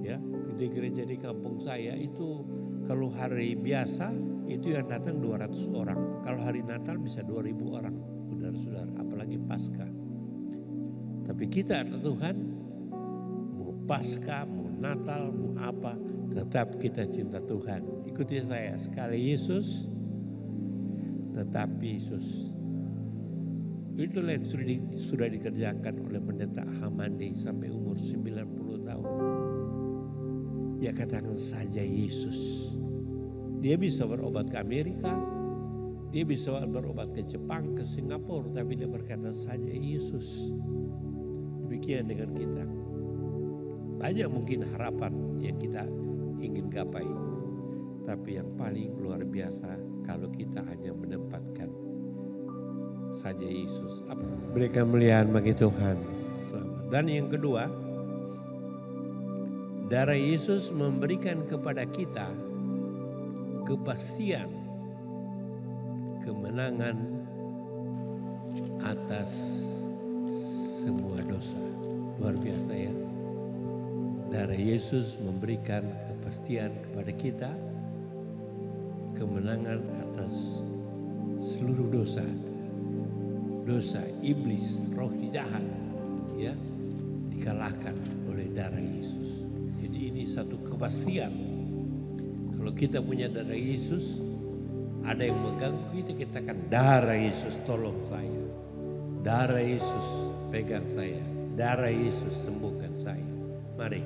Ya, di gereja di kampung saya itu kalau hari biasa itu yang datang 200 orang. Kalau hari Natal bisa 2000 orang, saudara-saudara, apalagi Paskah. Tapi kita ada Tuhan, mau Paskah, mau Natal, mau apa, tetap kita cinta Tuhan. Ikuti saya, sekali Yesus, tetap Yesus. Itulah yang sudah dikerjakan oleh pendeta Hamandi sampai umur 90 tahun. Dia katakan saja Yesus. Dia bisa berobat ke Amerika, dia bisa berobat ke Jepang, ke Singapura, tapi dia berkata saja Yesus. Demikian dengan kita. Banyak mungkin harapan yang kita ingin gapai, tapi yang paling luar biasa kalau kita hanya menempatkan saja Yesus. Berikan kemuliaan bagi Tuhan. Dan yang kedua, darah Yesus memberikan kepada kita kepastian kemenangan atas semua dosa. Luar biasa ya. Darah Yesus memberikan kepastian kepada kita kemenangan atas seluruh dosa. Dosa iblis, roh jahat, ya, dikalahkan oleh darah Yesus. Jadi ini satu kepastian. Kalau kita punya darah Yesus, ada yang mengganggu kita katakan darah Yesus tolong saya. Darah Yesus pegang saya. Darah Yesus sembuhkan saya. Mari.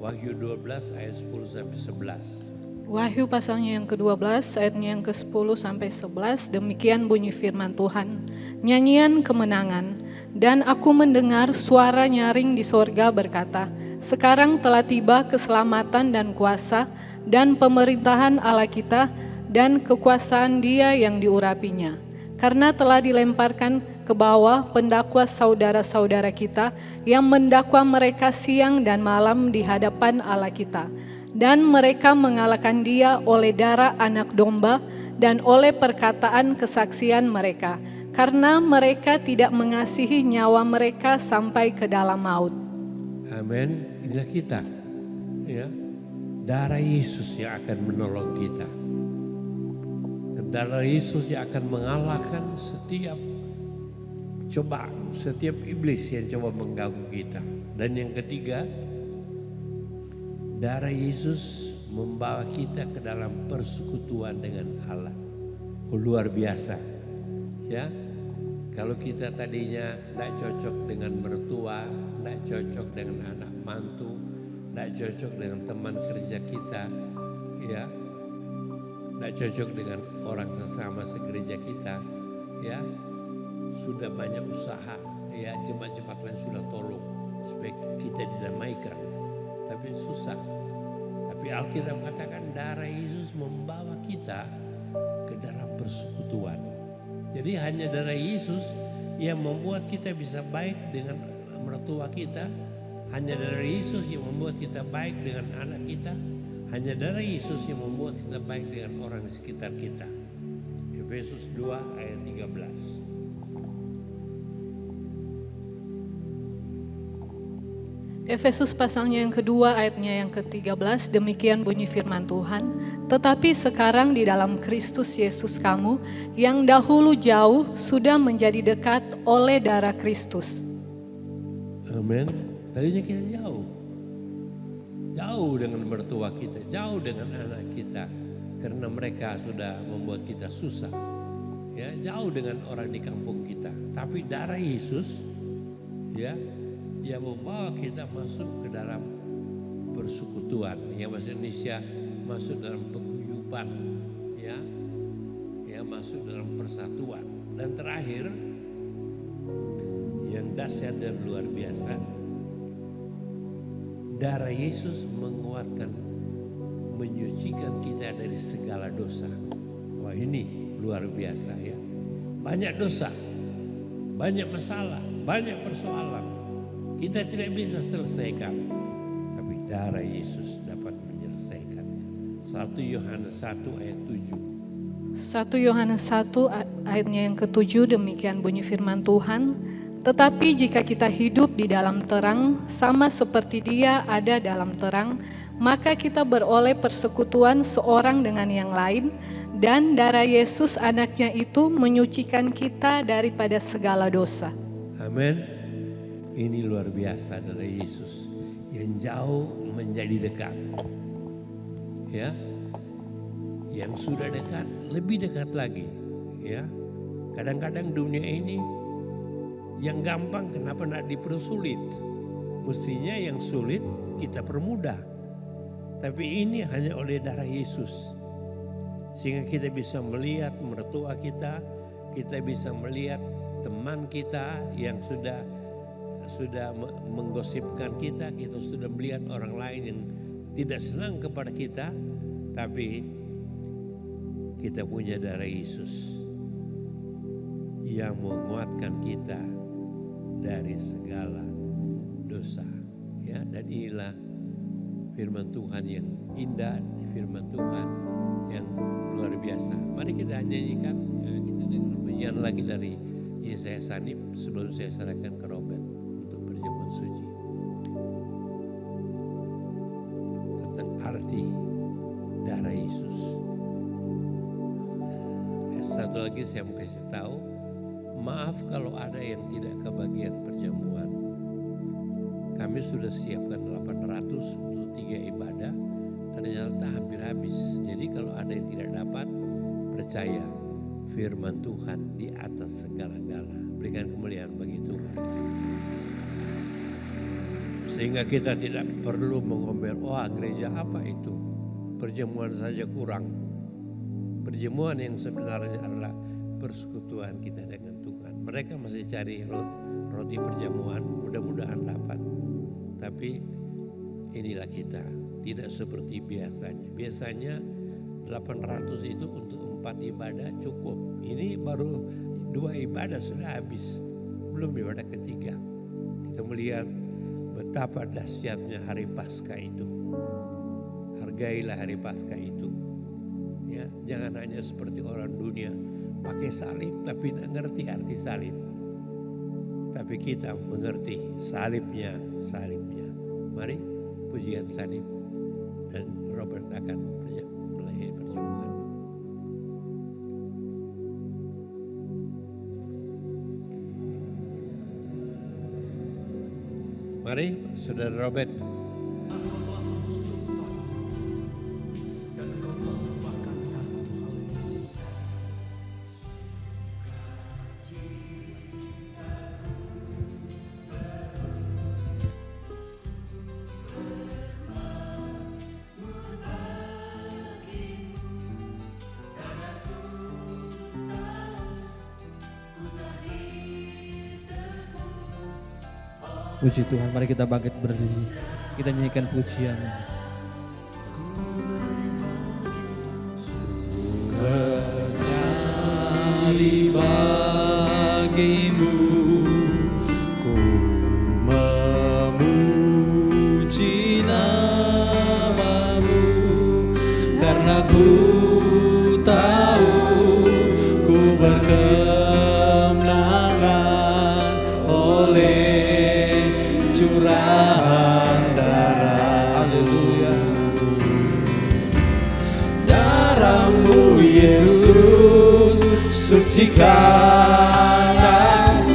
Wahyu 12 ayat 10 sampai 11. Wahyu pasalnya yang ke-12 ayatnya yang ke-10 sampai 11, demikian bunyi firman Tuhan. Nyanyian kemenangan, dan aku mendengar suara nyaring di sorga berkata, sekarang telah tiba keselamatan dan kuasa dan pemerintahan Allah kita dan kekuasaan Dia yang diurapinya. Karena telah dilemparkan ke bawah pendakwa saudara-saudara kita yang mendakwa mereka siang dan malam di hadapan Allah kita. Dan mereka mengalahkan Dia oleh darah anak domba dan oleh perkataan kesaksian mereka, karena mereka tidak mengasihi nyawa mereka sampai ke dalam maut. Amin. Inilah kita, ya. Darah Yesus yang akan menolong kita. Darah Yesus yang akan mengalahkan setiap cobaan, setiap iblis yang coba mengganggu kita. Dan yang ketiga, darah Yesus membawa kita ke dalam persekutuan dengan Allah. Oh, luar biasa. Ya. Kalau kita tadinya tidak cocok dengan mertua, tidak cocok dengan anak mantu, tidak cocok dengan teman kerja kita, ya, tidak cocok dengan orang sesama segereja kita, ya, sudah banyak usaha, ya, jemaat-jemaat lain sudah tolong, supaya kita didamaikan. Tapi susah. Tapi Alkitab katakan darah Yesus membawa kita ke dalam persekutuan. Jadi hanya darah Yesus yang membuat kita bisa baik dengan mertua kita. Hanya darah Yesus yang membuat kita baik dengan anak kita. Hanya darah Yesus yang membuat kita baik dengan orang di sekitar kita. Efesus 2 ayat 13. Efesus pasalnya yang kedua ayatnya yang ke-13, demikian bunyi firman Tuhan. Tetapi sekarang di dalam Kristus Yesus kamu yang dahulu jauh sudah menjadi dekat oleh darah Kristus. Amin. Tadinya kita jauh. Jauh dengan mertua kita, jauh dengan anak kita. Karena mereka sudah membuat kita susah. Ya, jauh dengan orang di kampung kita. Tapi darah Yesus ya yang membawa kita masuk ke dalam persekutuan. Yang bahasa Indonesia masuk dalam paguyuban, ya. Ya, masuk dalam persatuan. Dan terakhir yang dahsyat dan luar biasa, darah Yesus menguatkan, menyucikan kita dari segala dosa. Wah, ini luar biasa ya. Banyak dosa, banyak masalah, banyak persoalan. Kita tidak bisa selesaikan. Tapi darah Yesus dapat menyelesaikannya. 1 Yohanes 1 ayat 7. 1 Yohanes 1 ayatnya yang ke-7, demikian bunyi firman Tuhan. Tetapi jika kita hidup di dalam terang, sama seperti Dia ada dalam terang, maka kita beroleh persekutuan seorang dengan yang lain, dan darah Yesus anaknya itu menyucikan kita daripada segala dosa. Amin. Ini luar biasa dari Yesus yang jauh menjadi dekat. Ya. Yang sudah dekat, lebih dekat lagi. Ya. Kadang-kadang dunia ini yang gampang kenapa nak dipersulit? Mestinya yang sulit kita permudah. Tapi ini hanya oleh darah Yesus. Sehingga kita bisa melihat mertua kita bisa melihat teman kita yang sudah menggosipkan kita sudah melihat orang lain yang tidak senang kepada kita, tapi kita punya darah Yesus yang menguatkan kita dari segala dosa. Ya, dan inilah firman Tuhan yang indah, firman Tuhan yang luar biasa. Mari kita nyanyikan, kita dengar pujian lagi dari Yesaya Sanip sebelum saya serahkan ke Robert untuk perjamuan suci. Tentang arti darah Yesus. Satu lagi saya mau kasih tahu, maaf kalau ada yang tidak kebagian perjamuan. Kami sudah siapkan 800 untuk 3 ibadah, ternyata hampir habis. Jadi kalau ada yang tidak dapat, percaya firman Tuhan di atas segala-gala. Berikan kemuliaan bagi Tuhan. Sehingga kita tidak perlu mengomel, wah gereja apa itu? Perjamuan saja kurang. Perjamuan yang sebenarnya adalah persekutuan kita dengan Tuhan. Mereka masih cari roti perjamuan, mudah-mudahan dapat. Tapi inilah kita, tidak seperti biasanya. Biasanya 800 itu untuk 4 ibadah cukup. Ini baru 2 ibadah sudah habis, belum ibadah ketiga. Kita melihat betapa dahsyatnya hari Paskah itu. Hargailah hari Paskah itu. Ya, jangan hanya seperti orang dunia pakai salib tapi tidak ngerti arti salib. Tapi kita mengerti salibnya. Mari pujian salib dan Robert akan mulai perjamuan. Mari Saudara Robert. Puji Tuhan, mari kita bangkit berdiri. Kita nyanyikan pujian. Nyari bagimu, ku memuji namamu, karena ku tahu ku berkemenangan oleh curahan darah. Haleluya. Darahmu Yesus sucikan aku,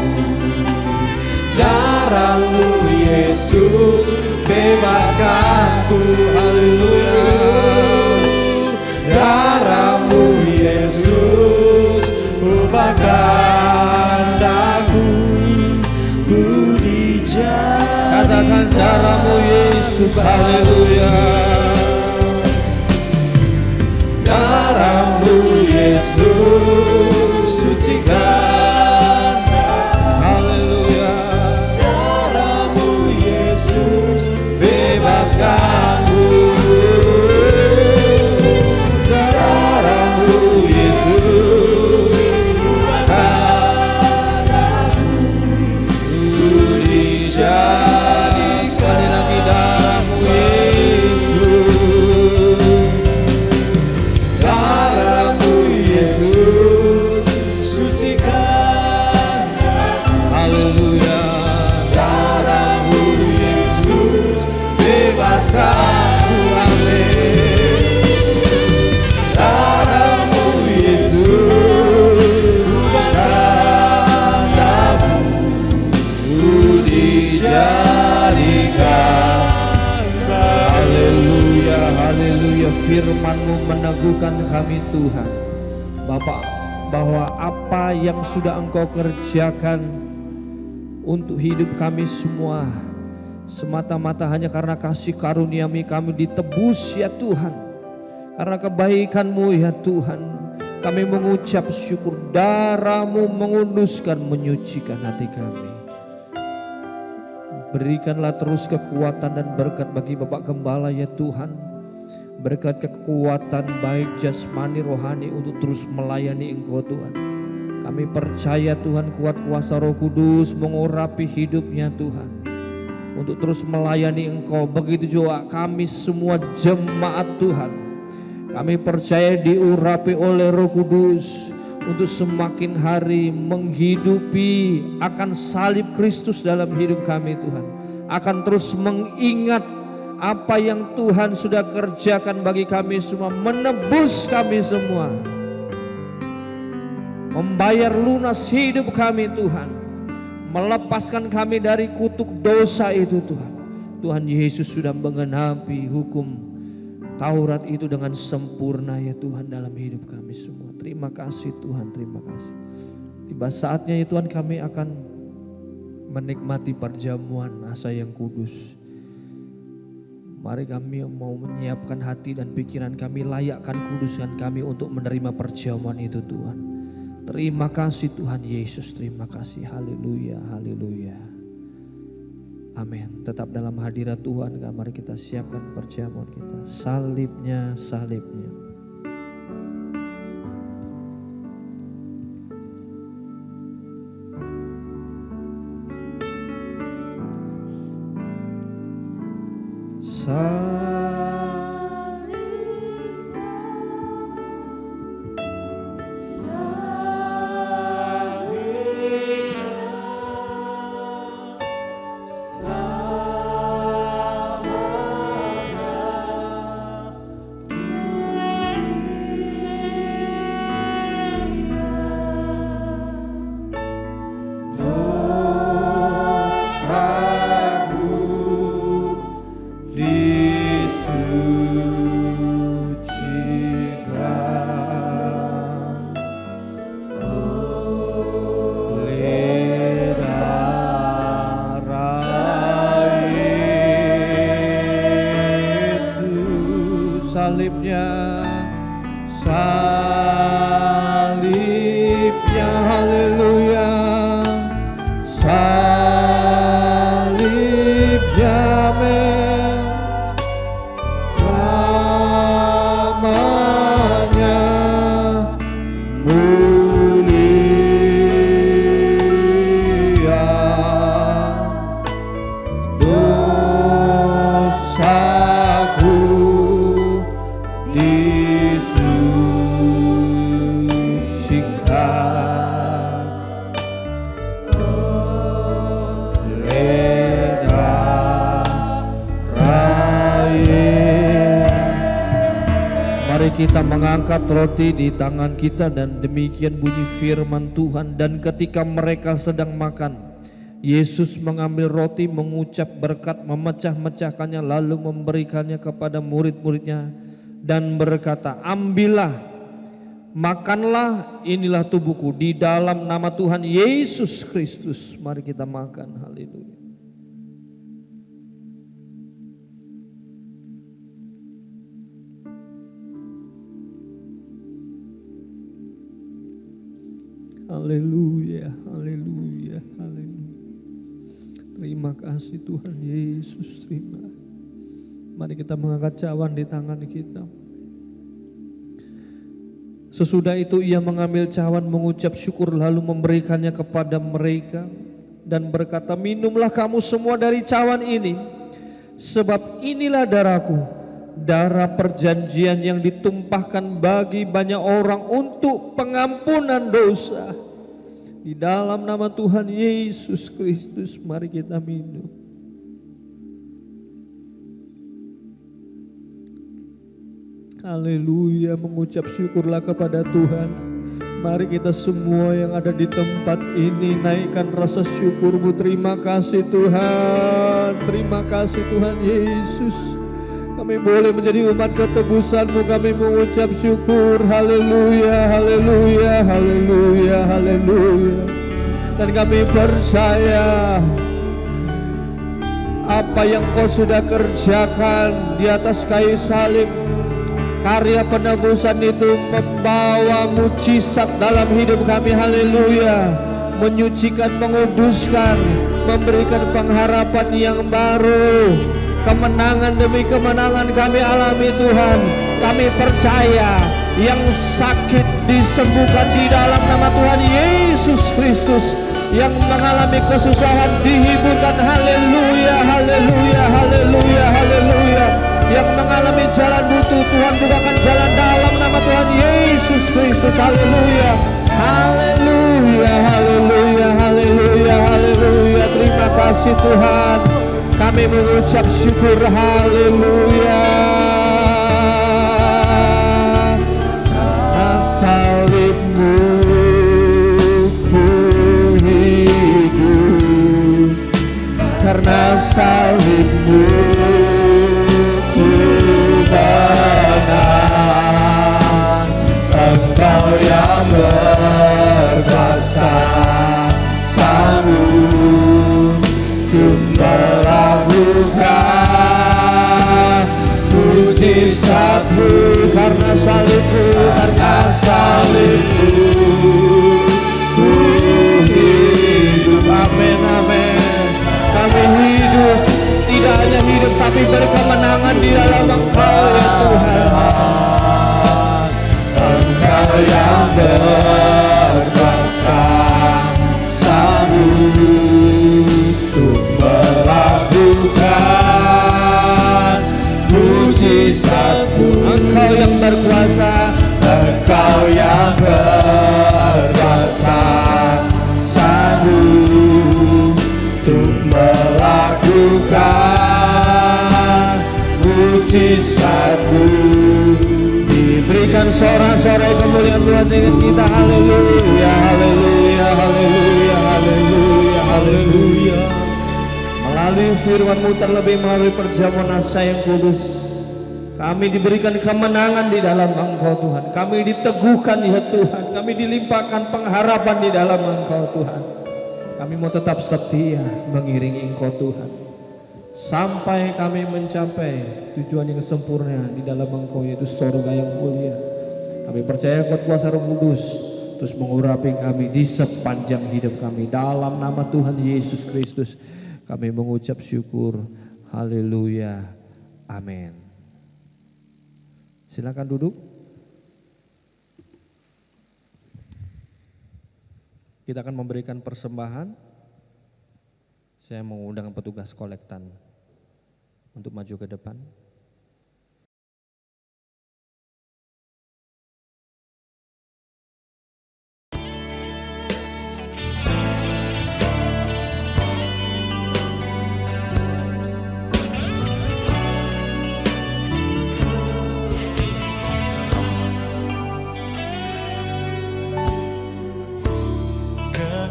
darahmu Yesus bebaskanku. Haleluya. Darahmu Yesus ubahkan aku, ku dijadikan. Katakan darahmu Yesus. Haleluya. Darahmu Yesus sucikan. Haleluya. Darahmu Yesus bebaskanku. Darahmu Yesus ubahkan aku, ku dijadikan. Sekali lagi darahmu Yesus. Darahmu Yesus sucikan. Haleluya. Darahmu Yesus bebaskan. Amin. Darahmu Yesus ubahkan aku, ku dijadikan. Haleluya, haleluya. Firman-Mu meneguhkan kami Tuhan, Bapak, bahwa apa yang sudah Engkau kerjakan untuk hidup kami semua semata-mata hanya karena kasih karunia-Mu kami ditebus ya Tuhan. Karena kebaikan-Mu ya Tuhan, kami mengucap syukur. Darah-Mu menguduskan, menyucikan hati kami. Berikanlah terus kekuatan dan berkat bagi Bapak Gembala ya Tuhan. Berkat kekuatan baik jasmani rohani untuk terus melayani Engkau Tuhan. Kami percaya Tuhan kuat kuasa Roh Kudus mengurapi hidupnya Tuhan, untuk terus melayani Engkau. Begitu juga kami semua jemaat Tuhan. Kami percaya diurapi oleh Roh Kudus untuk semakin hari menghidupi akan salib Kristus dalam hidup kami Tuhan. Akan terus mengingat apa yang Tuhan sudah kerjakan bagi kami semua, menebus kami semua, membayar lunas hidup kami Tuhan, melepaskan kami dari kutuk dosa itu Tuhan. Tuhan Yesus sudah menggenapi hukum Taurat itu dengan sempurna ya Tuhan dalam hidup kami semua. Terima kasih Tuhan, terima kasih. Tiba saatnya ya Tuhan kami akan menikmati perjamuan asa yang kudus. Mari kami mau menyiapkan hati dan pikiran kami, layakkan kuduskan kami untuk menerima perjamuan itu Tuhan. Terima kasih Tuhan Yesus, terima kasih. Haleluya, haleluya. Amin. Tetap dalam hadirat Tuhan, mari kita siapkan perjamuan kita. Salibnya, salibnya. Salibnya, salibnya, haleluya, salib. Mari kita mengangkat roti di tangan kita dan demikian bunyi firman Tuhan. Dan ketika mereka sedang makan, Yesus mengambil roti, mengucap berkat, memecah-mecahkannya, lalu memberikannya kepada murid-muridnya dan berkata, ambillah, makanlah, inilah tubuhku. Di dalam nama Tuhan Yesus Kristus mari kita makan. Haleluya. Haleluya, haleluya, haleluya. Terima kasih Tuhan Yesus, terima. Mari kita mengangkat cawan di tangan kita. Sesudah itu ia mengambil cawan, mengucap syukur, lalu memberikannya kepada mereka dan berkata, minumlah kamu semua dari cawan ini, sebab inilah darahku, darah perjanjian yang ditumpahkan bagi banyak orang untuk pengampunan dosa. Di dalam nama Tuhan Yesus Kristus mari kita minum. Haleluya, mengucap syukurlah kepada Tuhan. Mari kita semua yang ada di tempat ini naikkan rasa syukurmu. Terima kasih Tuhan, terima kasih Tuhan Yesus. Kami boleh menjadi umat ketebusan-Mu, kami mengucap syukur. Haleluya, haleluya, haleluya, haleluya. Dan kami percaya apa yang Kau sudah kerjakan di atas kayu salib, karya penebusan itu membawa mujizat dalam hidup kami. Haleluya, menyucikan, menguduskan, memberikan pengharapan yang baru. Kemenangan demi kemenangan kami alami Tuhan. Kami percaya yang sakit disembuhkan di dalam nama Tuhan Yesus Kristus. Yang mengalami kesusahan dihiburkan. Haleluya, haleluya, haleluya, haleluya. Yang mengalami jalan buntu, Tuhan bukakan jalan dalam nama Tuhan Yesus Kristus. Haleluya, haleluya, haleluya, haleluya, haleluya. Terima kasih Tuhan. Kami mengucap syukur. Haleluya. Karena salib-Mu ku hidup, karena salib-Mu ku menang. Engkau yang berkuasa, sanggup melakukan mujizat-Mu. Karena salib-Mu, karena salib-Mu ku hidup. Amin, amin. Kami hidup, tidak hanya hidup tapi berkemenangan di dalam Engkau ya Tuhan. Engkau yang berkuasa, sanggup melakukan mujizat-Mu. Engkau yang berkuasa, Engkau yang berkuasa, sanggup untuk melakukan mujizat-Mu. Diberikan sorak-sorai kemuliaan Tuhan dengan kita. Haleluya, haleluya, haleluya, haleluya, haleluya. Melalui firman-Mu, terlebih melalui perjamuan nasa yang kudus, kami diberikan kemenangan di dalam Engkau Tuhan. Kami diteguhkan ya Tuhan. Kami dilimpahkan pengharapan di dalam Engkau Tuhan. Kami mau tetap setia mengiringi Engkau Tuhan, sampai kami mencapai tujuan yang sempurna di dalam Engkau, yaitu surga yang mulia. Kami percaya kuat kuasa Roh Kudus terus mengurapi kami di sepanjang hidup kami. Dalam nama Tuhan Yesus Kristus kami mengucap syukur. Haleluya, amin. Silakan duduk. Kita akan memberikan persembahan. Saya mengundang petugas kolektan untuk maju ke depan.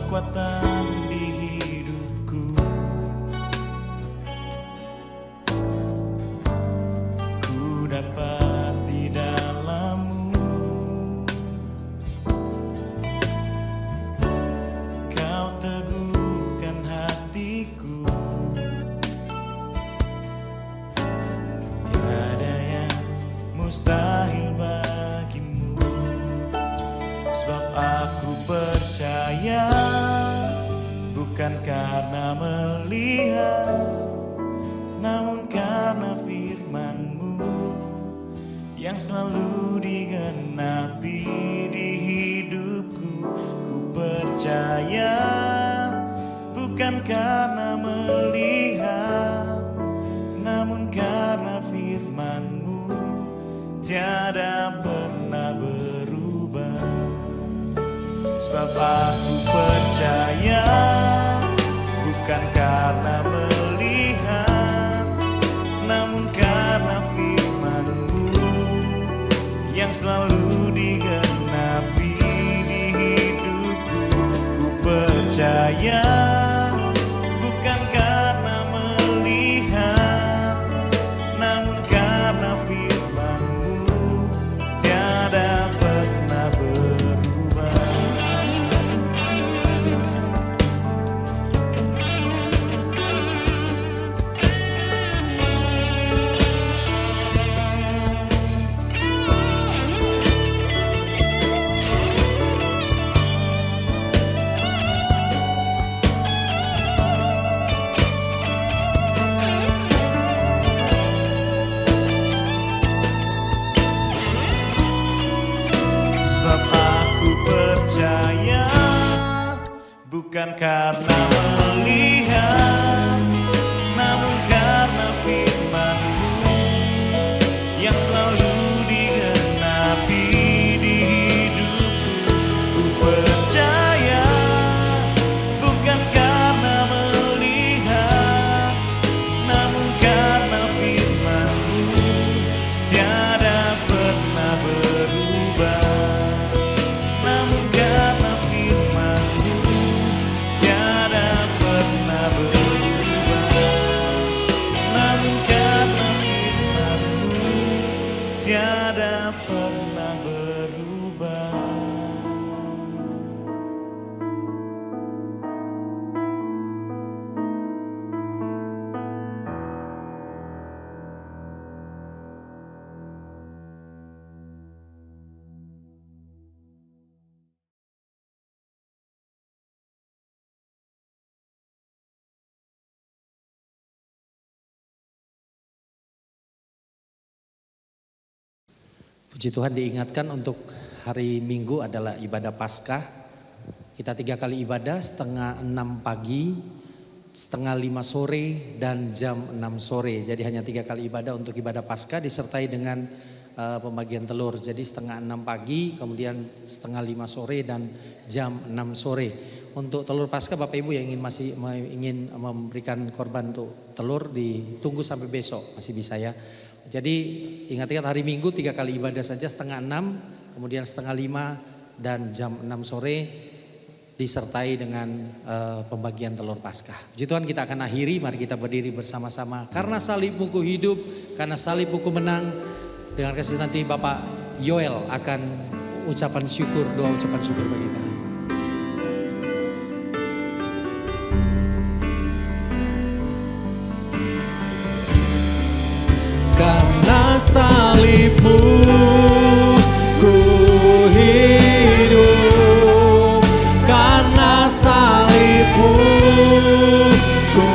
kekuatan di hidupku. Ku dapat di dalam-Mu. Kau teguhkan hatiku. Tiada yang mustahil bagimu. Sebab aku percaya, bukan karena melihat, namun karena firman-Mu yang selalu digenapi di hidupku. Ku percaya, bukan karena melihat, namun karena firman-Mu tiada pernah berubah. Sebab aku percaya, bukan karena melihat, namun karena firman-Mu yang selalu digenapi di hidupku. Ku percaya, bukan karena melihat, namun karena firman-Mu tiada pernah berubah. Sebab aku percaya, bukan karena melihat, namun karena firman-Mu yang selalu digenapi di hidupku. Ku percaya, bukan karena melihat, namun karena firman-Mu tiada pernah berubah. Namun karena firman-Mu tiada pernah berubah. Namun karena firman-Mu tiada pernah berubah. Puji Tuhan, diingatkan untuk hari Minggu adalah ibadah Paskah. Kita 3 kali ibadah, setengah 6 pagi, setengah 5 sore, dan jam 6 sore. Jadi hanya 3 kali ibadah untuk ibadah Paskah disertai dengan pembagian telur. Jadi setengah 6 pagi, kemudian setengah 5 sore, dan jam 6 sore. Untuk telur Paskah, Bapak Ibu yang ingin memberikan korban untuk telur, ditunggu sampai besok, masih bisa ya. Jadi ingat-ingat hari Minggu 3 kali ibadah saja, setengah 6, kemudian setengah 5, dan jam 6 sore disertai dengan pembagian telur Paskah. Puji Tuhan, kita akan akhiri, mari kita berdiri bersama-sama. Karena salibmu ku hidup, karena salibmu ku menang. Dengan kasih nanti Bapak Yoel akan ucapan syukur, doa ucapan syukur bagi kita. Karena salibmu ku hidup, karena salibmu ku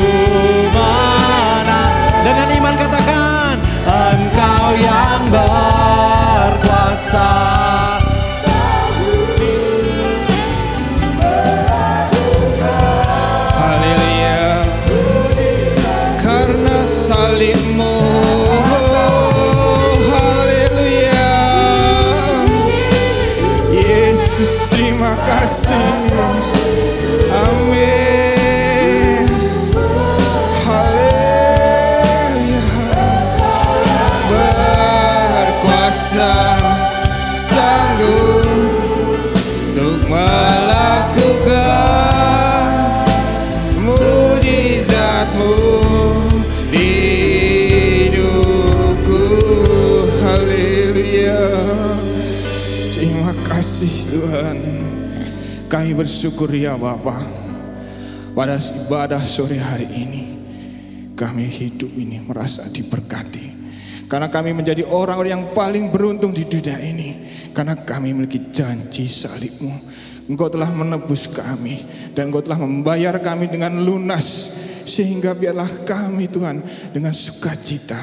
menang. Dengan iman katakan, Engkau yang berkuasa. Haleluya. Karena salibmu, haleluya. Yesus, terima kasih. Amin. Kami bersyukur ya Bapa, pada ibadah sore hari ini kami hidup ini merasa diberkati. Karena kami menjadi orang yang paling beruntung di dunia ini. Karena kami memiliki janji salib-Mu. Engkau telah menebus kami dan Engkau telah membayar kami dengan lunas. Sehingga biarlah kami Tuhan dengan sukacita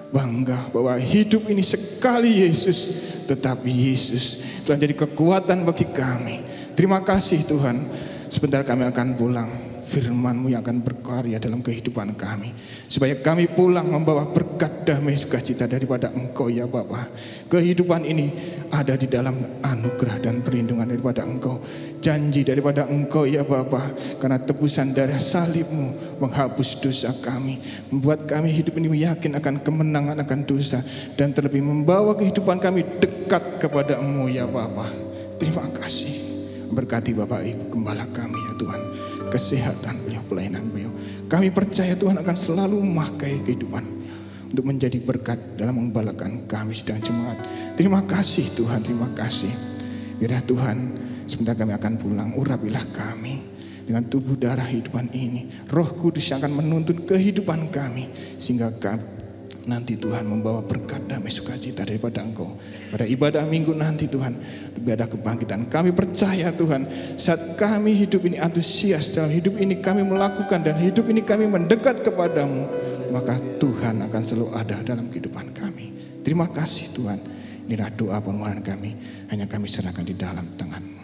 bangga bahwa hidup ini sekali Yesus, tetapi Yesus telah jadi kekuatan bagi kami. Terima kasih Tuhan. Sebentar kami akan pulang. Firman-Mu yang akan berkarya dalam kehidupan kami, supaya kami pulang membawa berkat damai sukacita daripada Engkau ya Bapa. Kehidupan ini ada di dalam anugerah dan perlindungan daripada Engkau, janji daripada Engkau ya Bapa. Karena tebusan darah salib-Mu menghapus dosa kami, membuat kami hidup ini yakin akan kemenangan akan dosa, dan terlebih membawa kehidupan kami dekat kepada-Mu ya Bapa. Terima kasih. Berkati Bapak Ibu Gembala kami ya Tuhan, kesehatan beliau, pelayanan beliau. Kami percaya Tuhan akan selalu memakai kehidupan untuk menjadi berkat dalam mengembalakan kami sedang jemaat. Terima kasih Tuhan, terima kasih. Biarlah Tuhan, sebentar kami akan pulang, urapilah kami dengan tubuh darah kehidupan ini. Roh Kudus yang akan menuntun kehidupan kami, sehingga kami nanti Tuhan membawa berkat damai sukacita daripada Engkau. Pada ibadah minggu nanti Tuhan, lebih ada kebangkitan. Kami percaya Tuhan, saat kami hidup ini antusias dalam hidup ini kami melakukan, dan hidup ini kami mendekat kepadamu, maka Tuhan akan selalu ada dalam kehidupan kami. Terima kasih Tuhan. Inilah doa permohonan kami, hanya kami serahkan di dalam tangan-Mu.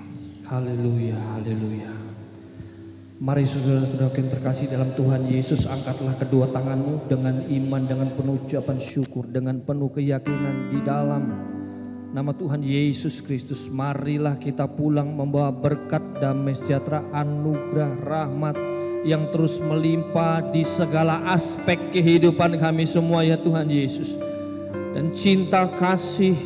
Haleluya, haleluya. Mari saudara-saudara yang terkasih dalam Tuhan Yesus, angkatlah kedua tanganmu dengan iman, dengan penuh ucapan syukur, dengan penuh keyakinan di dalam nama Tuhan Yesus Kristus. Marilah kita pulang membawa berkat, damai sejahtera, anugerah, rahmat yang terus melimpah di segala aspek kehidupan kami semua ya Tuhan Yesus. Dan cinta kasih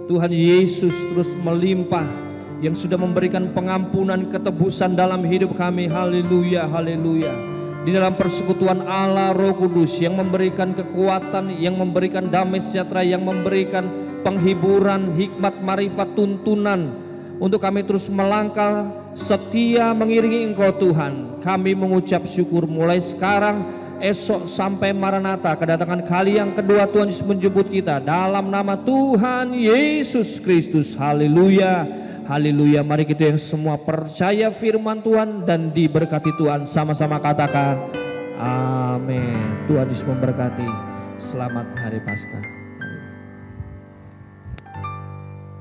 Tuhan Yesus terus melimpah, yang sudah memberikan pengampunan, ketebusan dalam hidup kami. Haleluya, haleluya. Di dalam persekutuan Allah Roh Kudus yang memberikan kekuatan, yang memberikan damai sejahtera, yang memberikan penghiburan, hikmat, marifat, tuntunan untuk kami terus melangkah setia mengiringi Engkau Tuhan. Kami mengucap syukur mulai sekarang, esok sampai Maranatha, kedatangan kali yang kedua Tuhan Yesus menjemput kita, dalam nama Tuhan Yesus Kristus. Haleluya. Haleluya. Mari kita yang semua percaya firman Tuhan dan diberkati Tuhan, sama-sama katakan amin. Tuhan Yesus memberkati. Selamat Hari Paskah.